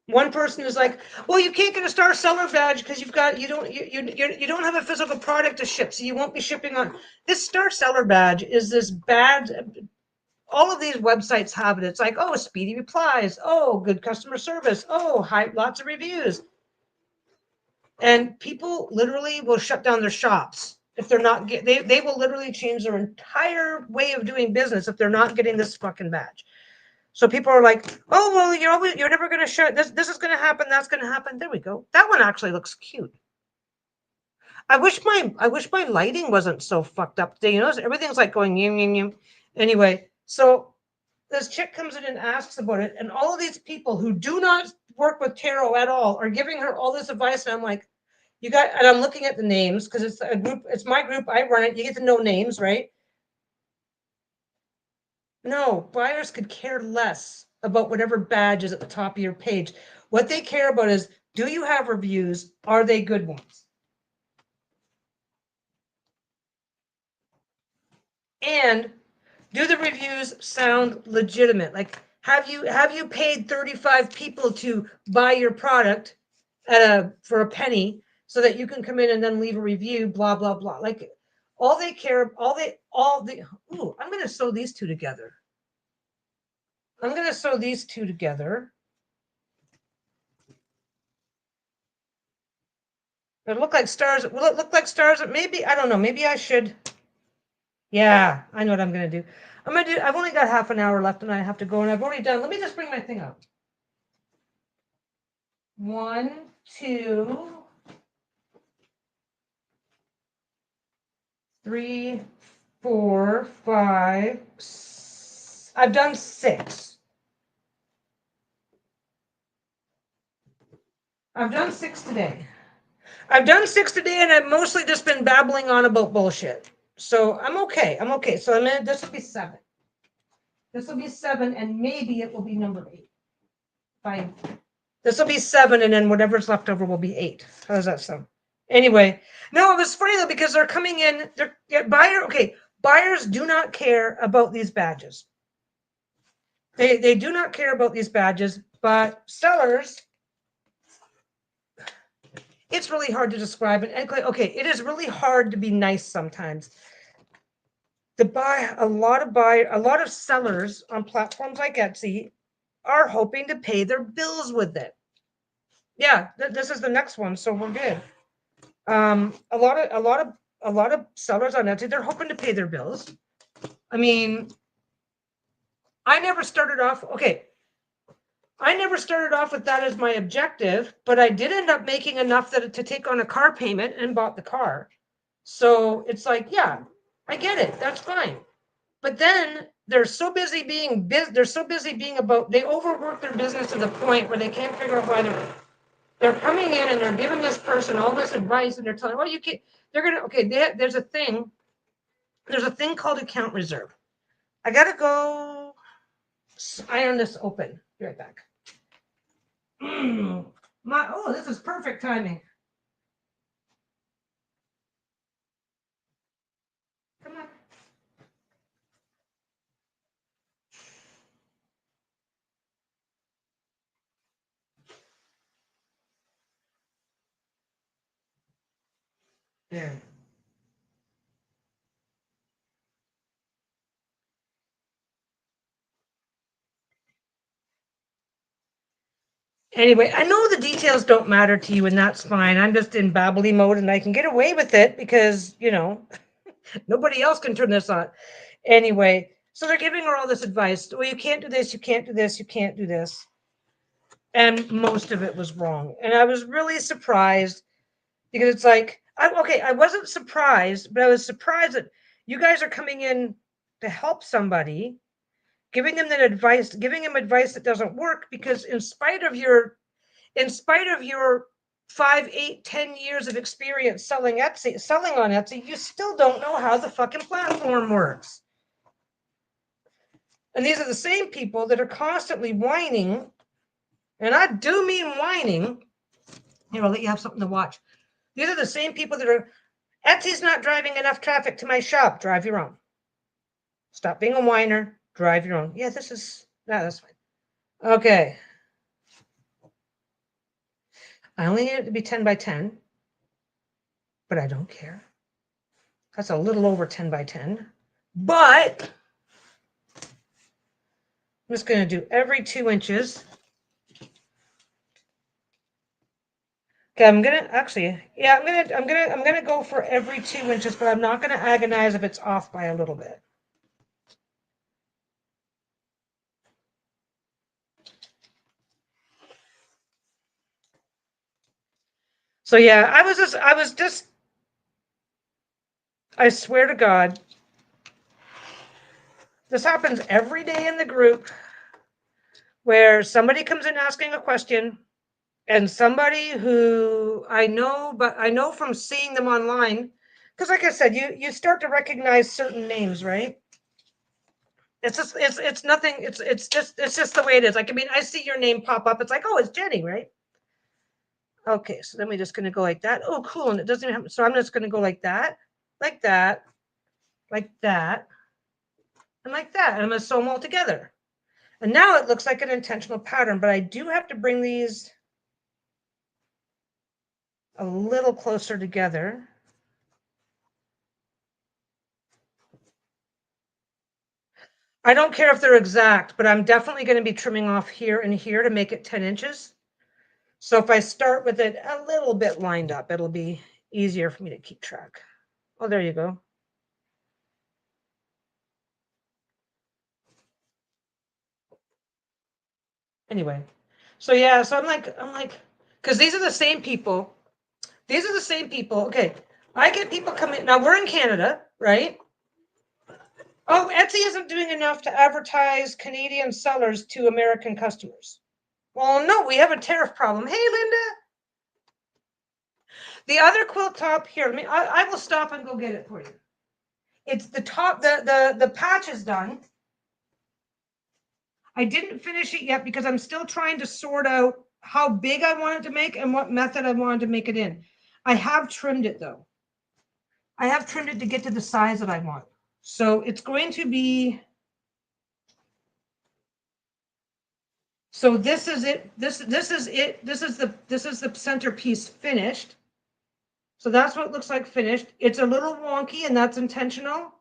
One person is like, well, you can't get a star seller badge because you don't have a physical product to ship, so you won't be shipping on this star seller badge. Is this bad? All of these websites have it. It's like, oh, speedy replies, oh, good customer service, oh, lots of reviews. And people literally will shut down their shops if they're not they will literally change their entire way of doing business if they're not getting this fucking badge. So people are like, oh, well, you're never going to shut this is going to happen, that's going to happen. There we go. That one actually looks cute. I wish my lighting wasn't so fucked up today. You know, everything's like going yum yum yum. Anyway, so this chick comes in and asks about it, and all of these people who do not work with tarot at all are giving her all this advice, and I'm like, and I'm looking at the names because it's a group, it's my group, I run it, you get to know names, right? No, buyers could care less about whatever badge is at the top of your page. What they care about is, do you have reviews? Are they good ones? And do the reviews sound legitimate? Like, have you paid 35 people to buy your product for a penny so that you can come in and then leave a review, blah blah blah. Like, ooh, I'm going to sew these two together. It look like stars. Will it look like stars? Maybe, I don't know. Maybe I should. Yeah, I know what I'm going to do. I've only got half an hour left and I have to go, and I've already done. Let me just bring my thing up. 1, 2, 3, 4, 5. I've done 6. I've done 6 today. And I've mostly just been babbling on about bullshit. So I'm okay. So this will be 7. This will be 7, and maybe it will be number 8. Fine. This will be 7, and then whatever's left over will be 8. How does that sound? Anyway, no, it was funny though because they're coming in. Buyers do not care about these badges. They do not care about these badges, but sellers, it's really hard to describe. And okay, it is really hard to be nice sometimes. A lot of sellers on platforms like Etsy are hoping to pay their bills with it. Yeah, this is the next one, so we're good. A lot of sellers on Etsy, they're hoping to pay their bills. I mean, I never started off with that as my objective, but I did end up making enough to take on a car payment and bought the car. So it's like, yeah, I get it. That's fine. But then they're so busy being about, they overwork their business to the point where they can't figure out why they're coming in and they're giving this person all this advice and they're telling, well, you can't, there's a thing called account reserve. I gotta go iron this open. Be right back. This is perfect timing. Come on. There. Anyway, I know the details don't matter to you, and that's fine. I'm just in babbly mode, and I can get away with it because, nobody else can turn this on. Anyway, so they're giving her all this advice. Well, you can't do this, you can't do this, you can't do this. And most of it was wrong. And I was really surprised because it's like, I wasn't surprised, but I was surprised that you guys are coming in to help somebody, giving them advice that doesn't work, because in spite of your 5, 8, 10 years of experience selling on Etsy, you still don't know how the fucking platform works. And these are the same people that are constantly whining, and I do mean whining. Here, I'll let you have something to watch. These are the same people that are, Etsy's not driving enough traffic to my shop. Drive your own. Stop being a whiner. Drive your own. Yeah, that's fine. Okay. I only need it to be 10 by 10, but I don't care. That's a little over 10 by 10, but I'm just going to do every 2 inches. Okay, I'm gonna go for every 2 inches, but I'm not gonna agonize if it's off by a little bit. So yeah, I swear to God, this happens every day in the group where somebody comes in asking a question, and somebody who I know from seeing them online, because like I said, you start to recognize certain names, right? It's just the way it is. Like, I mean, I see your name pop up. It's like, oh, it's Jenny, right? Okay, so then we're just going to go like that. Oh, cool. And it doesn't even happen. So I'm just going to go like that, like that, like that, and like that. And I'm going to sew them all together. And now it looks like an intentional pattern, but I do have to bring these a little closer together. I don't care if they're exact, but I'm definitely going to be trimming off here and here to make it 10 inches. So if I start with it a little bit lined up, it'll be easier for me to keep track. Oh, there you go. Anyway, so yeah, so I'm like, because these are the same people. These are the same people. Okay, I get people coming. Now we're in Canada, right? Oh, Etsy isn't doing enough to advertise Canadian sellers to American customers. Well, no, we have a tariff problem. Hey, Linda. The other quilt top here. I will stop and go get it for you. It's the top. The patch is done. I didn't finish it yet because I'm still trying to sort out how big I want it to make and what method I wanted to make it in. I have trimmed it though. I have trimmed it to get to the size that I want. So it's going to be, so this is it. This is it. This is the centerpiece finished. So that's what it looks like finished. It's a little wonky and that's intentional,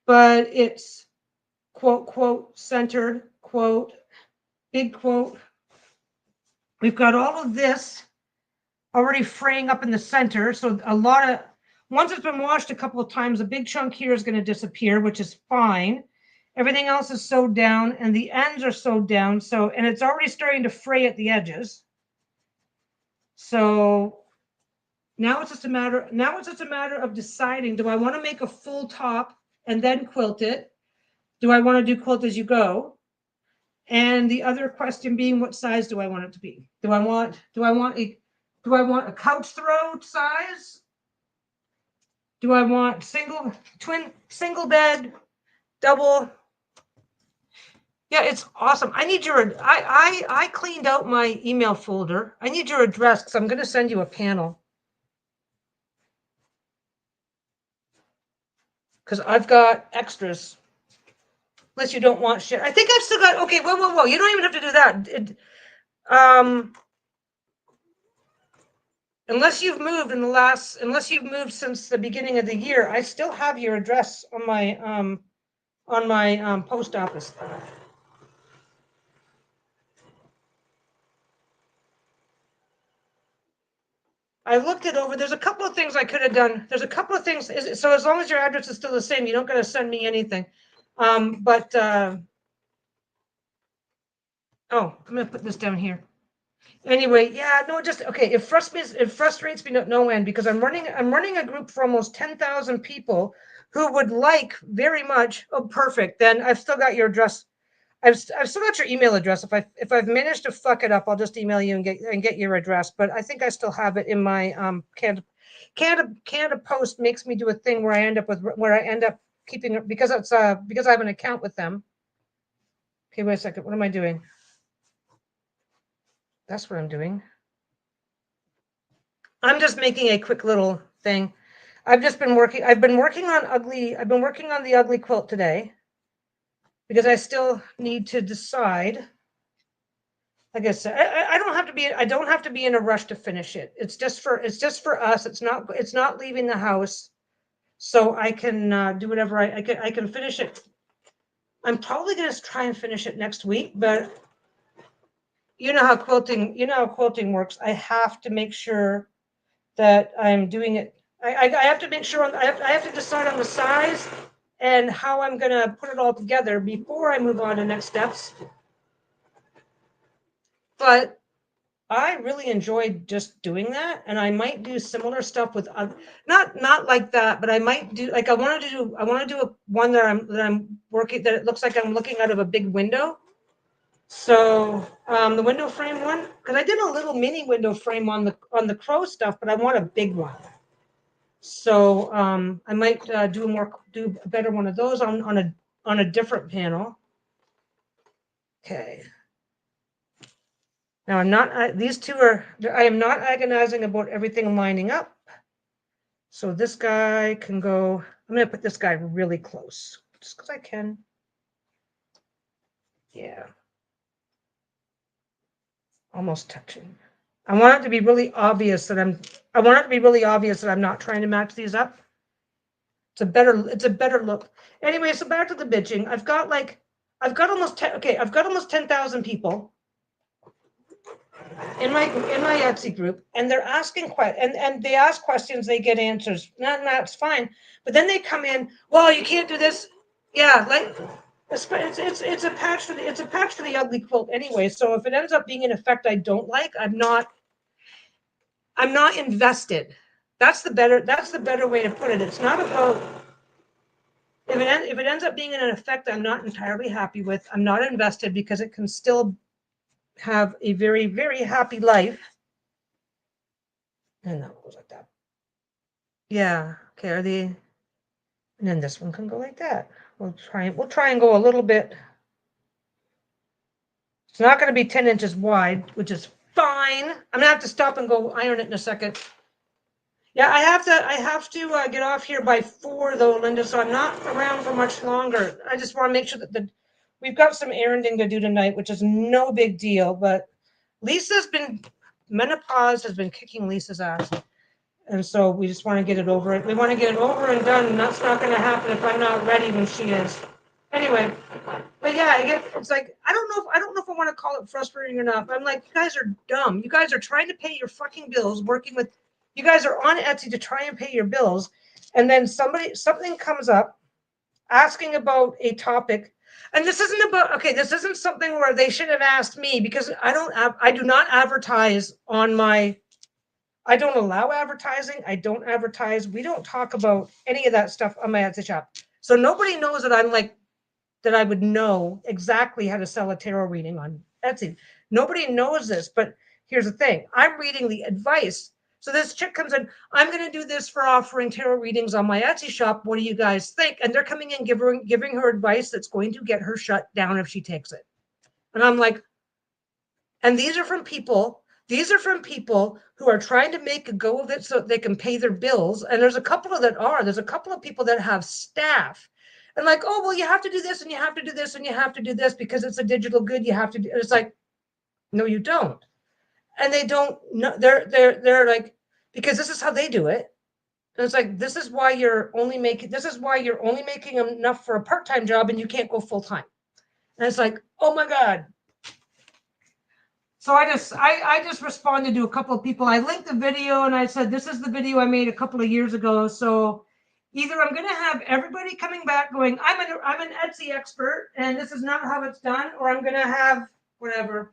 but it's quote, quote, centered, quote, big quote. We've got all of this already fraying up in the center. So a lot of, once it's been washed a couple of times, a big chunk here is going to disappear, which is fine. Everything else is sewed down and the ends are sewed down. So, and it's already starting to fray at the edges. So now it's just a matter of deciding, do I want to make a full top and then quilt it? Do I want to do quilt as you go? And the other question being, what size do I want it to be? Do I want a couch throw size? Do I want single bed, double? Yeah, it's awesome. I cleaned out my email folder. I need your address because I'm going to send you a panel. Because I've got extras. Unless you don't want shit. I think I've still got, okay, whoa. You don't even have to do that. Unless you've moved since the beginning of the year, I still have your address on my post office. I looked it over. There's a couple of things I could have done. There's a couple of things. So as long as your address is still the same, you don't got to send me anything. Oh, I'm gonna put this down here. Anyway, yeah, no, just okay. It frustrates me no end because I'm running a group for almost 10,000 people who would like very much. Oh, perfect. Then I've still got your address. I've still got your email address. If I've managed to fuck it up, I'll just email you and get your address. But I think I still have it in my Canada Post makes me do a thing where I end up keeping it because I have an account with them. Okay, wait a second. What am I doing? That's what I'm doing. I'm just making a quick little thing. I've been working on the ugly quilt today because I still need to decide. Like I said, I don't have to be in a rush to finish it. It's just for us. It's not leaving the house. So I can do whatever I can finish it. I'm probably going to try and finish it next week, but you know how quilting works. I have to make sure that I'm doing it. I have to make sure I have to decide on the size and how I'm going to put it all together before I move on to next steps. But I really enjoyed just doing that, and I might do similar stuff with not like that, but I might do like I want to do one that I'm working that it looks like I'm looking out of a big window. So the window frame one, because I did a little mini window frame on the crow stuff, but I want a big one. So I might do a better one of those on a different panel. Okay. Now I am not agonizing about everything lining up. So this guy can go, I'm going to put this guy really close just because I can. Yeah. Almost touching. I want it to be really obvious that I'm not trying to match these up. It's a better look. Anyway, so back to the bitching. I've got almost 10,000 people in my Etsy group, and they're asking and they ask questions, they get answers. That's fine. But then they come in, well, you can't do this. Yeah, like it's a patch for the ugly quilt anyway. So if it ends up being an effect I don't like, I'm not invested. That's the better way to put it. It's not about if it ends up being an effect I'm not entirely happy with, I'm not invested because it can still have a very, very happy life. And that goes like that. Yeah. Okay. And then this one can go like that. We'll try and go a little bit. It's not going to be 10 inches wide, which is fine. I'm gonna have to stop and go iron it in a second. Yeah, I have to get off here by 4 though, Linda, so I'm not around for much longer. I just want to make sure that we've got some erranding to do tonight, which is no big deal, but menopause has been kicking Lisa's ass. And so we just want to get it over it. We want to get it over and done, and that's not going to happen if I'm not ready when she is. Anyway, but yeah, it's like I don't know if I want to call it frustrating or not. But I'm like, you guys are dumb. You guys are trying to pay your fucking bills, you guys are on Etsy to try and pay your bills, and then something comes up asking about a topic, and this isn't something where they should have asked me because I do not advertise on my. I don't allow advertising. I don't advertise. We don't talk about any of that stuff on my Etsy shop. So nobody knows that I would know exactly how to sell a tarot reading on Etsy. Nobody knows this, but here's the thing. I'm reading the advice. So this chick comes in, I'm going to do this for offering tarot readings on my Etsy shop. What do you guys think? And they're coming in giving her advice that's going to get her shut down if she takes it. And I'm like, and these are from people who are trying to make a go of it so they can pay their bills. And there's a couple of people that have staff. And like, oh, well, you have to do this and you have to do this and you have to do this because it's a digital good. You have to do it's like, no, you don't. And they don't know they're like, because this is how they do it. And it's like, this is why you're only making enough for a part-time job and you can't go full-time. And it's like, oh my God. So I just responded to a couple of people. I linked the video and I said, this is the video I made a couple of years ago. So either I'm going to have everybody coming back going, I'm an Etsy expert and this is not how it's done, or I'm going to have whatever.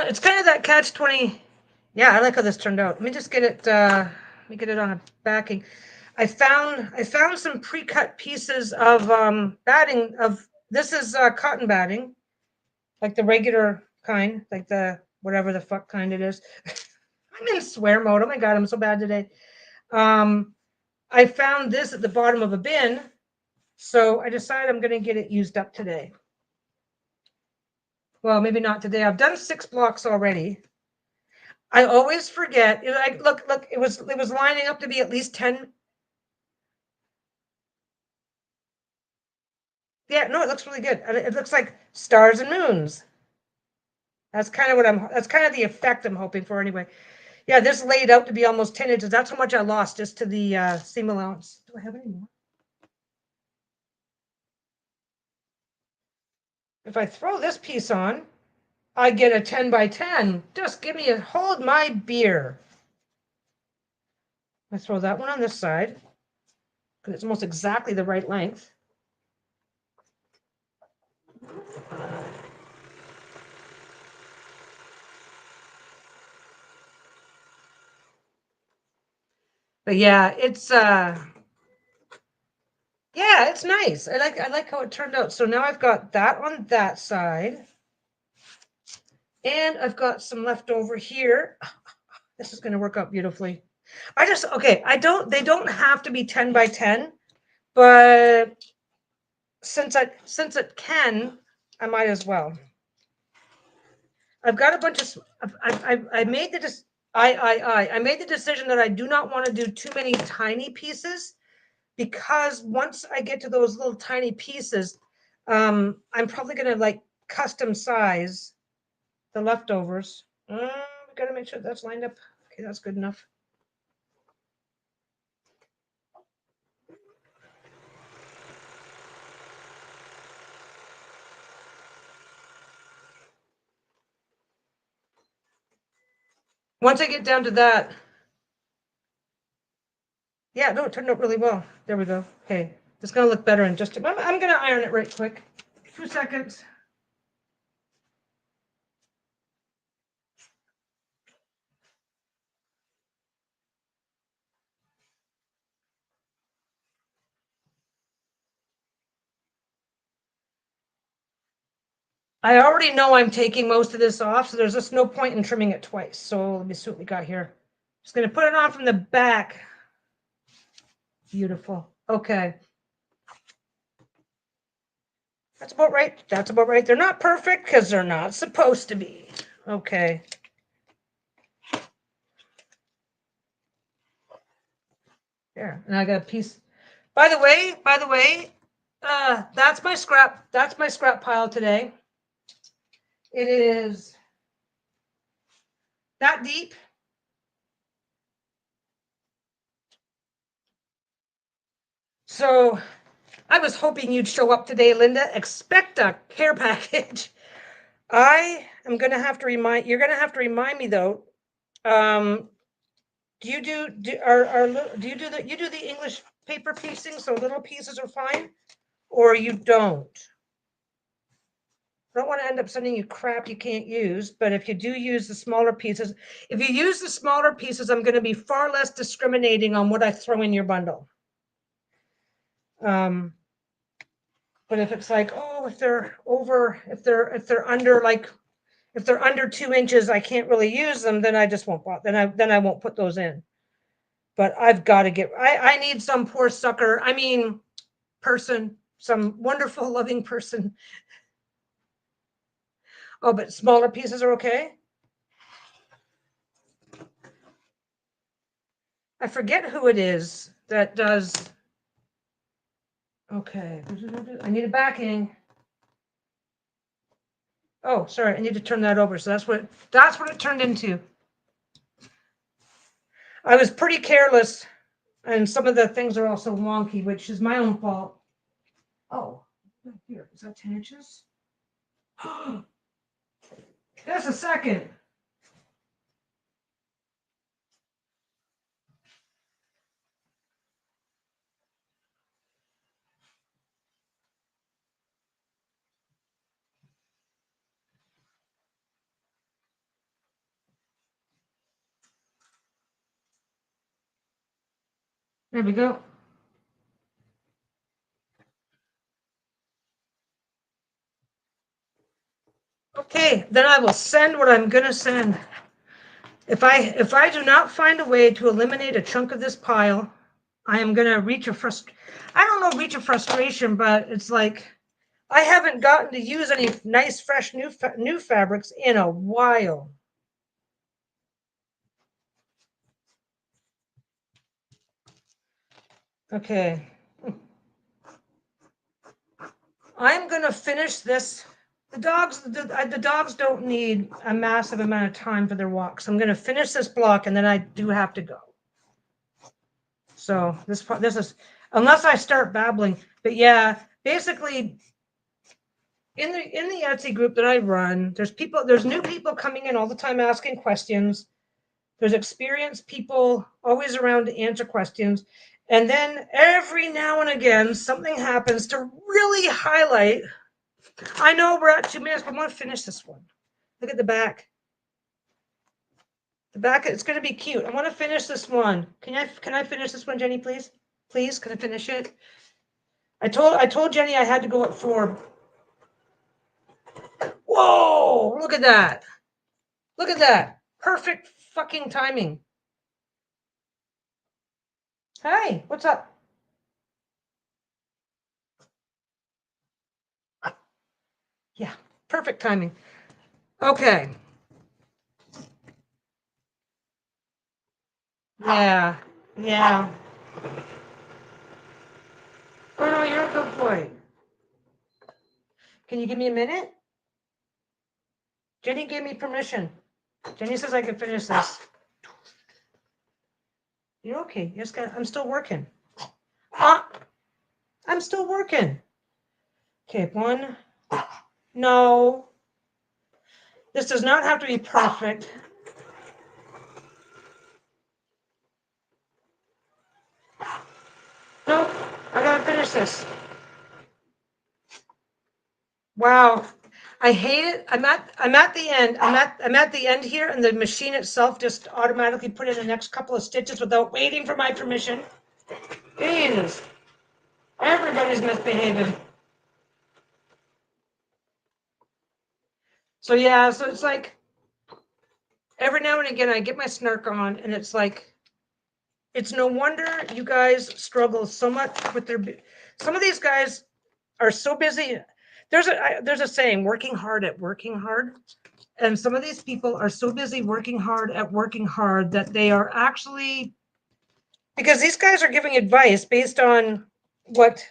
It's kind of that catch 20. Yeah, I like how this turned out. Let me just get it. Let me get it on a backing. I found some pre-cut pieces of batting. Of this is cotton batting, like the regular kind, like the whatever the fuck kind it is. I'm in swear mode. Oh my God, I'm so bad today. Um, I found this at the bottom of a bin, so I decided I'm going to get it used up today. Well, maybe not today. I've done 6 blocks already. I always forget. Look. It was lining up to be at least 10. Yeah, no, it looks really good. It looks like stars and moons. That's kind of that's kind of the effect I'm hoping for anyway. Yeah, this laid out to be almost 10 inches. That's how much I lost just to the seam allowance. Do I have any more? If I throw this piece on, I get a 10 by 10. Just hold my beer. I throw that one on this side because it's almost exactly the right length. But yeah, it's nice. I like how it turned out. So now I've got that on that side. And I've got some left over here. This is going to work out beautifully. They don't have to be 10 by 10, but since it can, I might as well. I've got a bunch of, I made I made the decision that I do not want to do too many tiny pieces, because once I get to those little tiny pieces, I'm probably going to like custom size the leftovers. We got to make sure that's lined up. Okay, that's good enough. Once I get down to that, yeah, no, it turned out really well. There we go. Okay, it's gonna look better in just I'm gonna iron it right quick. 2 seconds. I already know I'm taking most of this off, so there's just no point in trimming it twice. So let me see what we got here. Just going to put it on from the back. Beautiful. Okay. That's about right. That's about right. They're not perfect because they're not supposed to be. Okay. There. And I got a piece. By the way, that's my scrap pile today. It is that deep. So I was hoping you'd show up today, Linda. Expect a care package. I am going to have to remind, you're going to have to remind me though. Do you do the English paper piecing so little pieces are fine, or you don't? I don't want to end up sending you crap you can't use, but if you do use the smaller pieces, if you use the smaller pieces, I'm going to be far less discriminating on what I throw in your bundle. But if it's like, oh, if they're under 2 inches, I can't really use them, then I just won't. Then I won't put those in. But I've got to I need some poor sucker. I mean, person, some wonderful, loving person. Oh, but smaller pieces are okay. I forget who it is that does. Okay, I need a backing. Oh, sorry, I need to turn that over. So that's what it turned into. I was pretty careless, and some of the things are also wonky, which is my own fault. Oh, here, is that 10 inches? Just a second. There we go. Okay, then I will send what I'm going to send. If I do not find a way to eliminate a chunk of this pile, I am going to reach a frustration, but it's like I haven't gotten to use any nice, fresh, new fabrics in a while. Okay. I'm going to finish this. The dogs don't need a massive amount of time for their walks. I'm going to finish this block, and then I do have to go. So this is, unless I start babbling, but yeah, basically in the Etsy group that I run, there's new people coming in all the time asking questions. There's experienced people always around to answer questions. And then every now and again, something happens to really highlight. I know we're at 2 minutes, but I want to finish this one. Look at the back. The back, it's going to be cute. I want to finish this one. Can I finish this one, Jenny, please? Please, can I finish it? I told Jenny I had to go at 4. Whoa, look at that. Look at that. Perfect fucking timing. Hi, what's up? Yeah, perfect timing. Okay. Yeah, yeah. Oh no, you're a good boy. Can you give me a minute? Jenny gave me permission. Jenny says I can finish this. You're okay. I'm still working. I'm still working. Okay, 1. No. This does not have to be perfect. Nope. I gotta finish this. Wow. I hate it. I'm at the end. I'm at the end here, and the machine itself just automatically put in the next couple of stitches without waiting for my permission. Jesus. Everybody's misbehaving. So yeah, so it's like every now and again I get my snark on, and it's like it's no wonder you guys struggle so much with their. Some of these guys are so busy. There's a saying, working hard at working hard, and some of these people are so busy working hard at working hard that they are actually, because these guys are giving advice based on what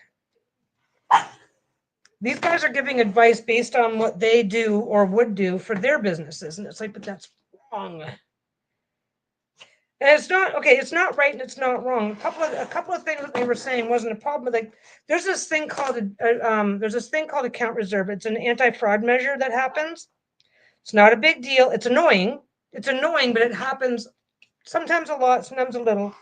these guys are giving advice based on what they do or would do for their businesses, and it's like, but that's wrong. And it's not okay. It's not right, and it's not wrong. A couple of things that they were saying wasn't a problem. Like there's this thing called there's this thing called account reserve. It's an anti-fraud measure that happens. It's not a big deal. It's annoying. It's annoying, but it happens sometimes a lot, sometimes a little.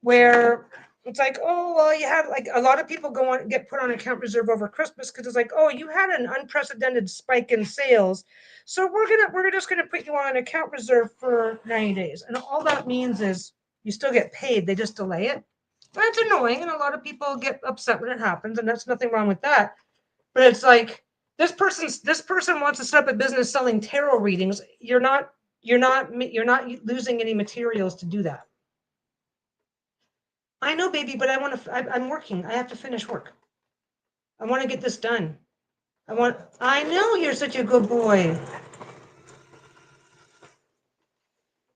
Where it's like, oh well, you had like a lot of people go on get put on account reserve over Christmas because it's like, oh, you had an unprecedented spike in sales, so we're just gonna put you on an account reserve for 90 days, and all that means is you still get paid. They just delay it. That's annoying, and a lot of people get upset when it happens, and that's nothing wrong with that. But it's like this person wants to set up a business selling tarot readings. You're not losing any materials to do that. I know, baby, but I'm working. I have to finish work. I want to get this done. I know you're such a good boy.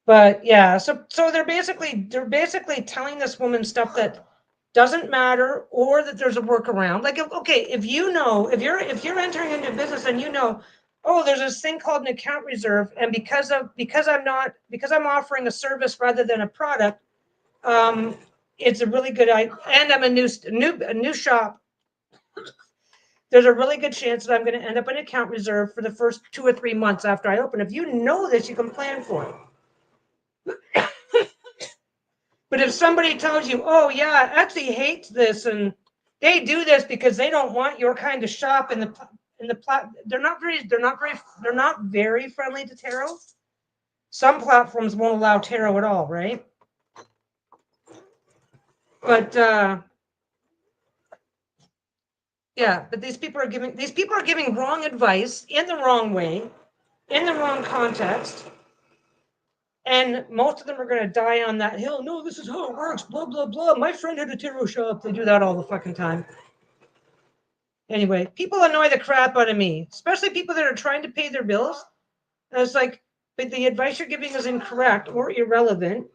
But yeah, so they're basically telling this woman stuff that doesn't matter, or that there's a workaround. Like, okay, if you're entering into business and oh, there's this thing called an account reserve, and because I'm offering a service rather than a product, um, it's a really good idea. And I'm a new shop. There's a really good chance that I'm going to end up in account reserve for the first 2 or 3 months after I open. If you know this, you can plan for it. But if somebody tells you, oh yeah, Etsy hates this and they do this because they don't want your kind of shop they're not very friendly to tarot. Some platforms won't allow tarot at all, right? But yeah, but these people are giving wrong advice in the wrong way, in the wrong context. And most of them are going to die on that hill. No, this is how it works. Blah, blah, blah. My friend had a tarot shop. They do that all the fucking time. Anyway, people annoy the crap out of me, especially people that are trying to pay their bills. And it's like, but the advice you're giving is incorrect or irrelevant.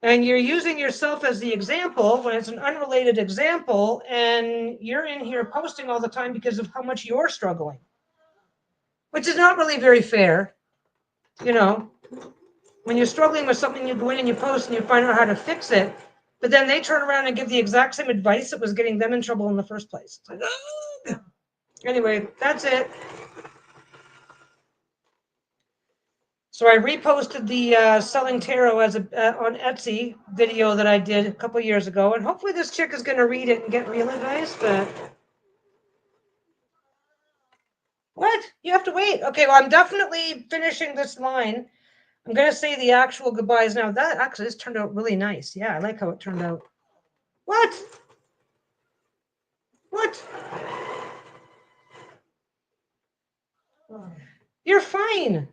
And you're using yourself as the example when it's an unrelated example. And you're in here posting all the time because of how much you're struggling, which is not really very fair. You know, when you're struggling with something, you go in and you post and you find out how to fix it, but then they turn around and give the exact same advice that was getting them in trouble in the first place. It's like, oh. Anyway, that's it. So I reposted the selling tarot as on Etsy video that I did a couple years ago, and hopefully this chick is going to read it and get real advice. But what? You have to wait. Okay, well, I'm definitely finishing this line. I'm going to say the actual goodbyes now. That actually, this turned out really nice. Yeah, I like how it turned out. What? What? You're fine.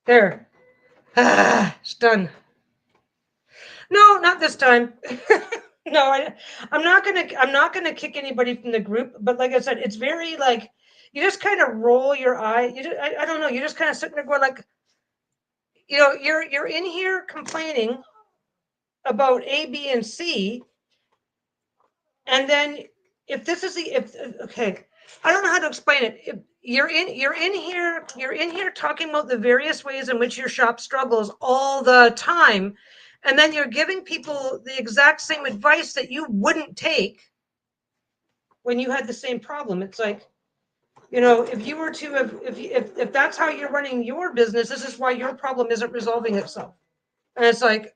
There. It's done. No, not this time. No, I'm not gonna kick anybody from the group. But like I said, it's very like you just kind of roll your eye. I don't know. You just kind of sitting there going like, you're in here complaining about A, B, and C, and then if this is okay, I don't know how to explain it. If you're in here talking about the various ways in which your shop struggles all the time, and then you're giving people the exact same advice that you wouldn't take when you had the same problem. It's like, if you were to have, if that's how you're running your business, this is why your problem isn't resolving itself. And it's like,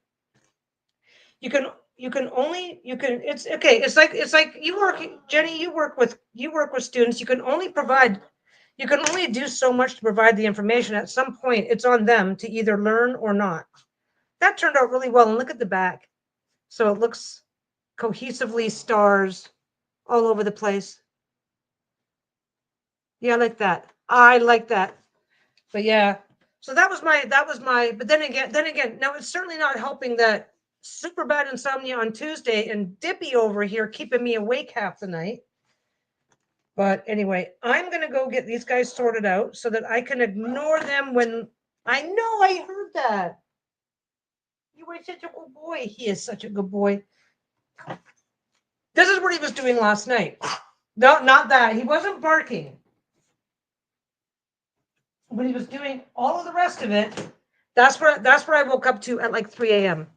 you can it's okay. It's like you work, Jenny, you work with students. You can only do so much to provide the information. At some point, it's on them to either learn or not. That turned out really well. And look at the back. So it looks cohesively stars all over the place. Yeah, I like that. I like that. But yeah, so that was my, but then again, now it's certainly not helping that super bad insomnia on Tuesday and Dippy over here keeping me awake half the night. But anyway, I'm going to go get these guys sorted out so that I can ignore them when I know I heard that. You were such a good boy. He is such a good boy. This is what he was doing last night. No, not that. He wasn't barking. But he was doing all of the rest of it. That's where I woke up to at like 3 a.m.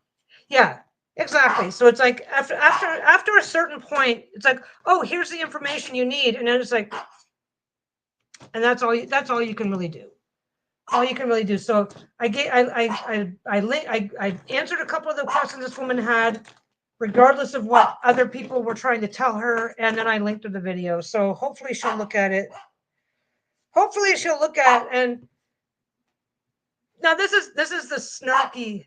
Yeah, exactly. So it's like after a certain point, it's like, oh, here's the information you need, and then it's like, and that's all you can really do. All you can really do. So I answered a couple of the questions this woman had, regardless of what other people were trying to tell her, and then I linked to the video. So hopefully she'll look at it. Hopefully she'll look at and now this is the snarky.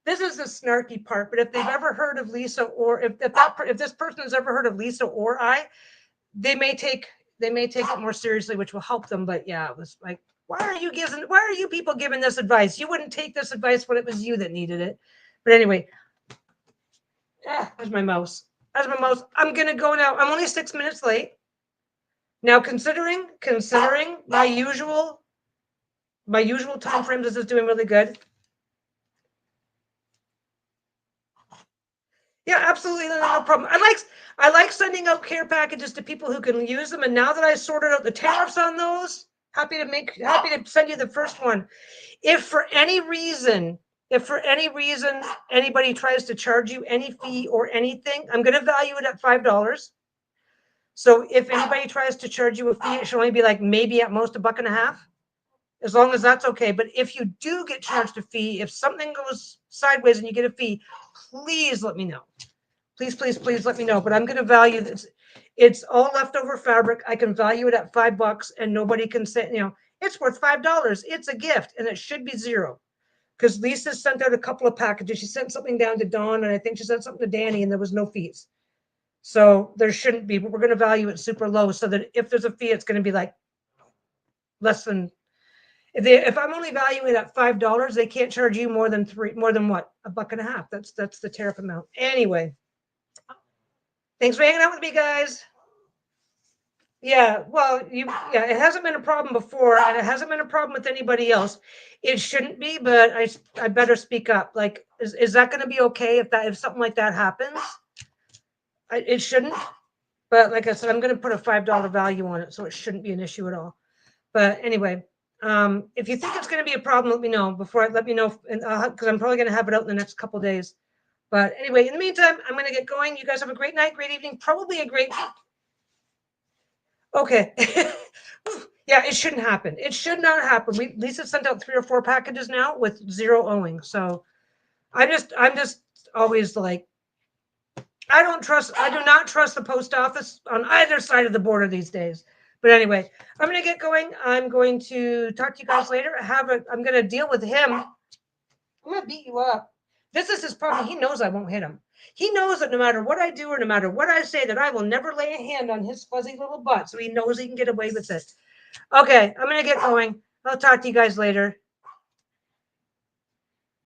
This is the snarky part, but if they've ever heard of Lisa, or if this person has ever heard of Lisa or I, they may take it more seriously, which will help them. But yeah, it was like, why are you people giving this advice? You wouldn't take this advice when it was you that needed it. But anyway, there's my mouse. I'm gonna go now. I'm only 6 minutes late. Now, considering my usual time frames, this is doing really good. Yeah, absolutely, no problem. I like sending out care packages to people who can use them. And now that I sorted out the tariffs on those, happy to send you the first one. If for any reason anybody tries to charge you any fee or anything, I'm going to value it at $5. So if anybody tries to charge you a fee, it should only be like maybe at most $1.50, as long as that's okay. But if you do get charged a fee, if something goes sideways and you get a fee, please let me know. Please let me know. But I'm going to value this. It's all leftover fabric. I can value it at $5, and nobody can say, it's worth $5. It's a gift, and it should be zero. Because Lisa sent out a couple of packages. She sent something down to Dawn, and I think she sent something to Danny, and there was no fees. So there shouldn't be, but we're going to value it super low so that if there's a fee, it's going to be like less than. If I'm only valuing it at $5, they can't charge you more than what? $1.50. That's the tariff amount. Anyway, thanks for hanging out with me, guys. Yeah, well, it hasn't been a problem before, and it hasn't been a problem with anybody else. It shouldn't be, but I better speak up. Like, is that going to be okay if something like that happens? It shouldn't, but like I said, I'm going to put a $5 value on it, so it shouldn't be an issue at all. But anyway, if you think it's going to be a problem, let me know let me know, because I'm probably going to have it out in the next couple of days. But anyway, in the meantime, I'm going to get going. You guys have a great night, great evening, probably a great week. Okay. Yeah, it shouldn't happen. It should not happen. Lisa sent out 3 or 4 packages now with 0 owing. So I'm just always like, I do not trust the post office on either side of the border these days. But anyway, I'm going to get going. I'm going to talk to you guys later. I'm going to deal with him. I'm going to beat you up. This is his problem. He knows I won't hit him. He knows that no matter what I do or no matter what I say, that I will never lay a hand on his fuzzy little butt. So he knows he can get away with it. Okay, I'm going to get going. I'll talk to you guys later.